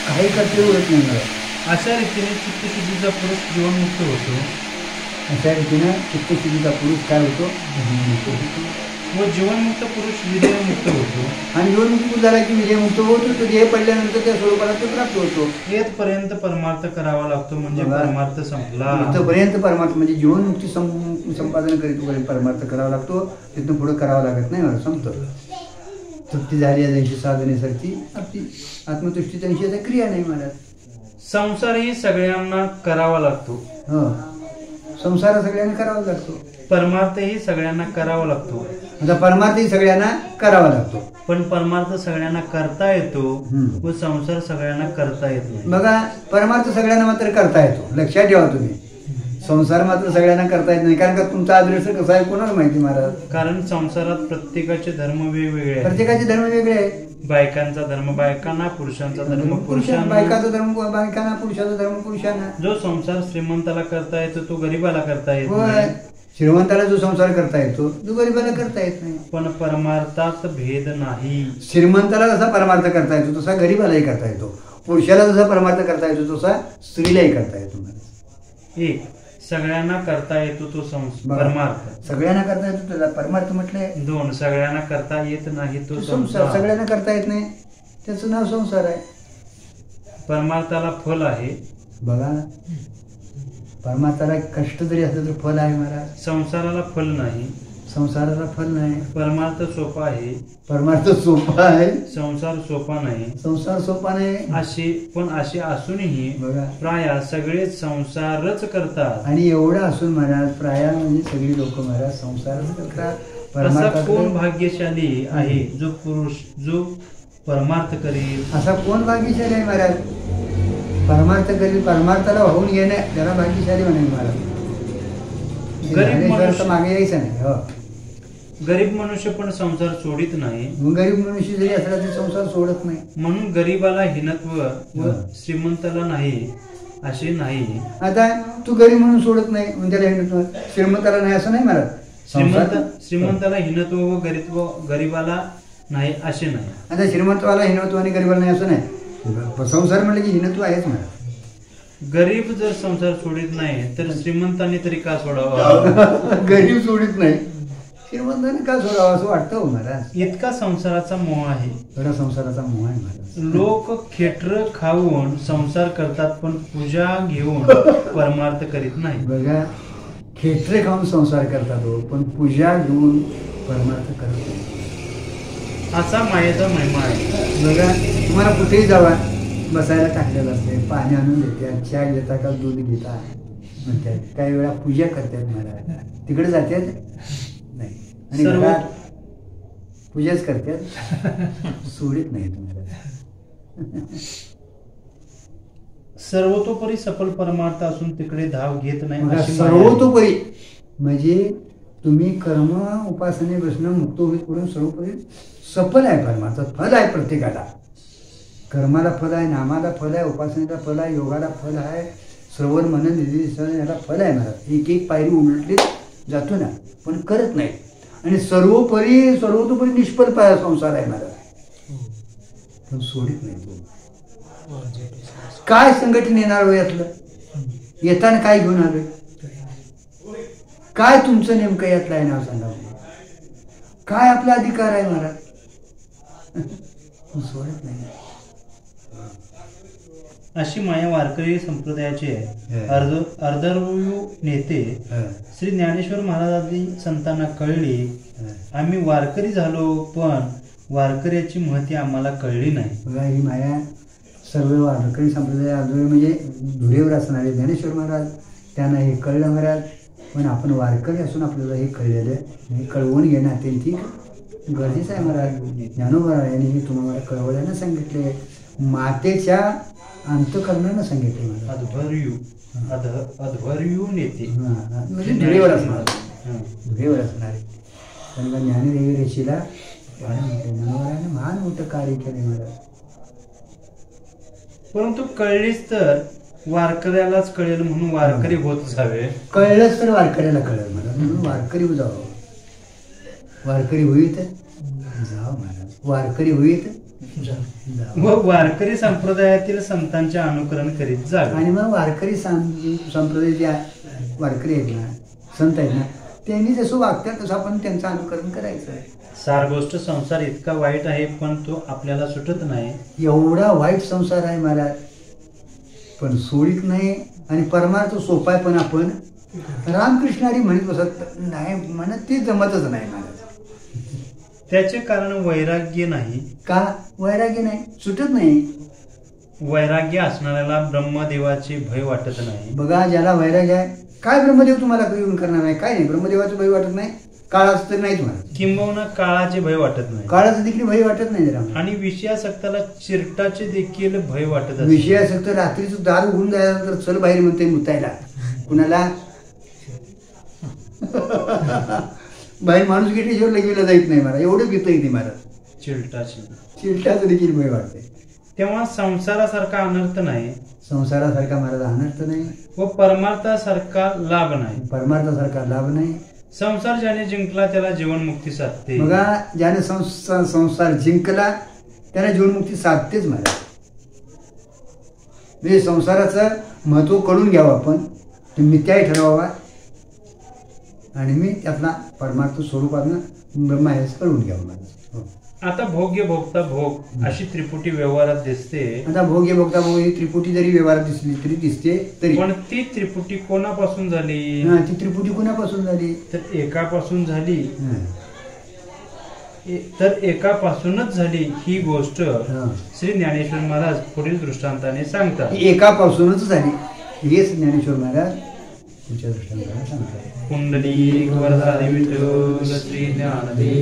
काही कर्तव्य उरत नाही महाराज. अशा रीतीने चित्तशुद्धीचा पुरुष जीवनमुक्त होतो. अशा रीतीनं चित्तशुद्धीचा पुरुष काय होतो? व जीवनमुक्त पुरुष विजयमुक्त होतो. आणि जीवनमुक्त झाला की विजयमुक्त होतो, तो देह पडल्यानंतर त्या स्वरूपाला तो प्राप्त होतो. येथपर्यंत परमार्थ करावा लागतो म्हणजे परमार्थ संपला. इथपर्यंत परमार्थ म्हणजे जीवनमुक्ती संपादन करीत परमार्थ करावा लागतो, तिथून पुढे करावं लागत नाही मला संपतं. तृप्ती झाली त्यांची साधनेसाठी आपली आत्मतुष्टी त्यांची आता क्रिया नाही मला. संसारही सगळ्यांना करावा लागतो. संसार सगळ्यांना करावा लागतो. परमार्थही सगळ्यांना करावा लागतो. आता परमार्थही सगळ्यांना करावा लागतो, पण परमार्थ सगळ्यांना करता येतो व संसार सगळ्यांना करता येत नाही. बघा, परमार्थ सगळ्यांना मात्र करता येतो, लक्षात ठेवा तुम्ही. संसार मात्र सगळ्यांना करता येत नाही, कारण का तुमचा आदर्श कसा आहे कोणाला माहिती महाराज. कारण संसारात प्रत्येकाचे धर्म वेगवेगळे आहेत. प्रत्येकाचे धर्म वेगळे आहेत. बायकांचा धर्म बायकांना, पुरुषांचा धर्म पुरुषांना, बायकाचा धर्म बायकांना, पुरुषाचा धर्म पुरुषांना. जो संसार श्रीमंताला करता येतो तो गरीबाला करता येत होय, नाही. श्रीमंताला जो संसार करता येतो तो गरीबाला करता येत नाही. पण परमार्थात भेद नाही. श्रीमंताला जसा परमार्थ करता येतो तसा गरीबालाही करता येतो. पुरुषाला जसा परमार्थ करता येतो तसा स्त्रीलाही करता येतो. एक सगळ्यांना करता येतो तो परमार्थ. सगळ्यांना करता येतो त्याला परमार्थ म्हटलंय. दोन सगळ्यांना करता येत नाही तो संसार. सगळ्यांना करता येत नाही त्याचं नाव संसार आहे. परमार्थाला फल आहे. बघा, परमार्थाला कष्ट जरी असलं तर फल आहे महाराज. संसाराला फल नाही. संसाराला फल नाही. परमार्थ सोपा आहे. परमार्थ सोपा आहे. संसार सोपा नाही. संसार सोपा नाही. पण असे असूनही बघा, प्राय सगळे संसारच करतात. आणि एवढं असून महाराज प्राय म्हणजे सगळी लोक महाराज संसारच करतात. असा कोण भाग्यशाली आहे जो पुरुष जो परमार्थ करेल? असा कोण भाग्यशाली आहे महाराज? परमार्थ करेल, परमार्थाला वाहून घेणं त्याला भाग्यशाली म्हणेल महाराज. मागे यायचं नाही. गरीब मनुष्य पण संसार सोडित नाही. गरीब मनुष्य जरी असला तरी संसार सोडत नाही. म्हणून गरीबाला हिनत्व व श्रीमंताला नाही असे नाही. आता तू गरीब म्हणून सोडत नाही म्हणजे त्याला हिनत्व, श्रीमंताला नाही असं नाही महाराज. श्रीमंताला हिनत्व व गरीबाला नाही असे नाही. आता श्रीमंतवाला हिनत्व आणि गरीबाला नाही असं नाही. संसार म्हणलं की हिनत्व आहेच महाराज. गरीब जर संसार सोडित नाही तर श्रीमंतांनी तरी का सोडावा? गरीब सोडित नाही, श्रीमंतांनी का सोडावा असं वाटतं महाराज. इतका संसाराचा मोह आहे. एवढा संसाराचा मोह आहे महाराज. लोक खेटर खाऊन संसार करतात पण पूजा घेऊन परमार्थ करीत नाही. बघा, खेटरे खाऊन संसार करतात पण पूजा घेऊन परमार्थ करत नाही. असा मायेचा महिमा आहे. बघा, तुम्हाला कुठेही जावा बसायला टाकलेलं असते, पाणी आणून देतात, चहा घेता का दूध घेता म्हणतात, काही वेळा पूजा करतात महाराज. तिकडे जातात नाही आणि घरात पूजाच करतात, सोडित नाही तुम्हाला. सर्वतोपरी सफल परमार्थ असून तिकडे धाव घेत नाही. सर्वतोपरी म्हणजे तुम्ही कर्म उपासने बसणं मुक्त होईल करून सर्वोपरी सफल आहे परमार्थ. फल आहे प्रत्येकाला. कर्माला फल आहे, नामाला फल आहे, उपासनेला फल आहे, योगाला फल आहे, श्रवण मनन निधी याला फल आहे महाराज. एक एक पायरी उलटलीच जातो ना, पण करत नाही. आणि सर्वतोपरी निष्फल संसार आहे महाराज, पण सोडित नाही. काय संघटन येणार हो यातलं? येताना काय घेऊन आलोय? काय तुमचं नेमकं यातलं आहे नाव सांगा. काय आपला अधिकार आहे महाराज? सोडत नाही. अशी माया वारकरी संप्रदायाचे अर्धारयू नेते श्री ज्ञानेश्वर महाराजांनी संतांना कळली. आम्ही वारकरी झालो, पण वारकऱ्याची महती आम्हाला कळली नाही. बघा, ही माया सर्व वारकरी संप्रदाय अर्धारयू म्हणजे धुळेवर असणारे ज्ञानेश्वर महाराज, त्यांना हे कळलं महाराज. पण आपण वारकरी असून आपल्याला हे कळलेलं, हे कळवून घेणं अत्यंत गरजेचं आहे महाराज. ज्ञानोबा यांनी हे तुम्हाला कळवल्यानं सांगितले, मातेच्या अंतःकरणानं सांगितले महाराज. अध्वर्यू नेते म्हणजे धुळेवर असणार, धुळेवर असणारे. पण ज्ञानदेवी ऋषीला ज्ञानोबाने महान मोठं कार्य केले महाराज. परंतु कळलीच तर वारकऱ्यालाच कळेल म्हणून वारकरी होत जावे. कळलंच तर वारकऱ्याला कळेल महाराज, म्हणून वारकरी जावं. वारकरी होईत जावं महाराज, वारकरी होईत व वारकरी संप्रदायातील संतांचे अनुकरण करीत जावे. आणि मग वारकरी संप्रदायाचे वारकरी आहेत ना, संत आहेत ना, त्यांनी जसं वागतात तसं आपण त्यांचं अनुकरण करायचं आहे. सार गोष्ट संसार इतका वाईट आहे, पण तो आपल्याला सुटत नाही. एवढा वाईट संसार आहे महाराज, पण सोडित नाही. आणि परमार्थ सोपा आहे, पण आपण रामकृष्णारी म्हणत बसत नाही, म्हणत ते जमतच नाही महाराज. त्याचे कारण वैराग्य नाही. का वैराग्य नाही? सुटत नाही. वैराग्य असणाऱ्याला ब्रह्मदेवाचे भय वाटत नाही. बघा, ज्याला वैराग्य आहे, काय ब्रह्मदेव तुम्हाला येऊन करणार नाही? काय नाही, ब्रह्मदेवाचं भय वाटत नाही. काळाचं तर नाही तुम्हाला, किंबहुना काळाचे भय वाटत नाही. काळाचं देखील भय वाटत नाही जरा. आणि विषयासक्ताला चिरटाचे देखील भय वाटत असते. विषयासक्त रात्रीचं दार उघडून जायला तर चल बाहेर म्हणते मुतायला कुणाला. बाहेर माणूस गेल्याशिवाय लगेला जायत नाही महाराज, एवढं भीत येते महाराज. चिरटाचं देखील भय वाटते. तेव्हा संसारासारखा अनर्थ नाही, संसारासारखा महाराज अनर्थ नाही, व परमार्थासारखा लाभ नाही. परमार्थासारखा लाभ नाही. संसार ज्याने जिंकला त्याला जीवनमुक्ती साधते. बघा, ज्याने संसार जिंकला त्याला जीवनमुक्ती साधतेच महाराज. म्हणजे संसाराचं महत्व कळून घ्यावं आपण, ते मिथ्याही ठरवावा, आणि मी त्यातला परमार्थ स्वरूपानं ब्रह्मा हेच कळून घ्यावं महाराज. आता भोग्य भोगता भोग अशी त्रिपुटी व्यवहारात दिसते. आता भोग्य भोगता भोग ही त्रिपुटी जरी व्यवहारात दिसली तरी दिसते, तरी पण ती त्रिपुटी कोणापासून झाली? ती त्रिपुटी कोणापासून झाली? तर एकापासून झाली. तर एकापासूनच झाली ही गोष्ट श्री ज्ञानेश्वर महाराज पुढील दृष्टांताने सांगतात. एकापासूनच झाली हेच ज्ञानेश्वर महाराज तुमच्या दृष्टांताने सांगतात. कुंडली वरदारी विठ्ठल श्री ज्ञानदेव.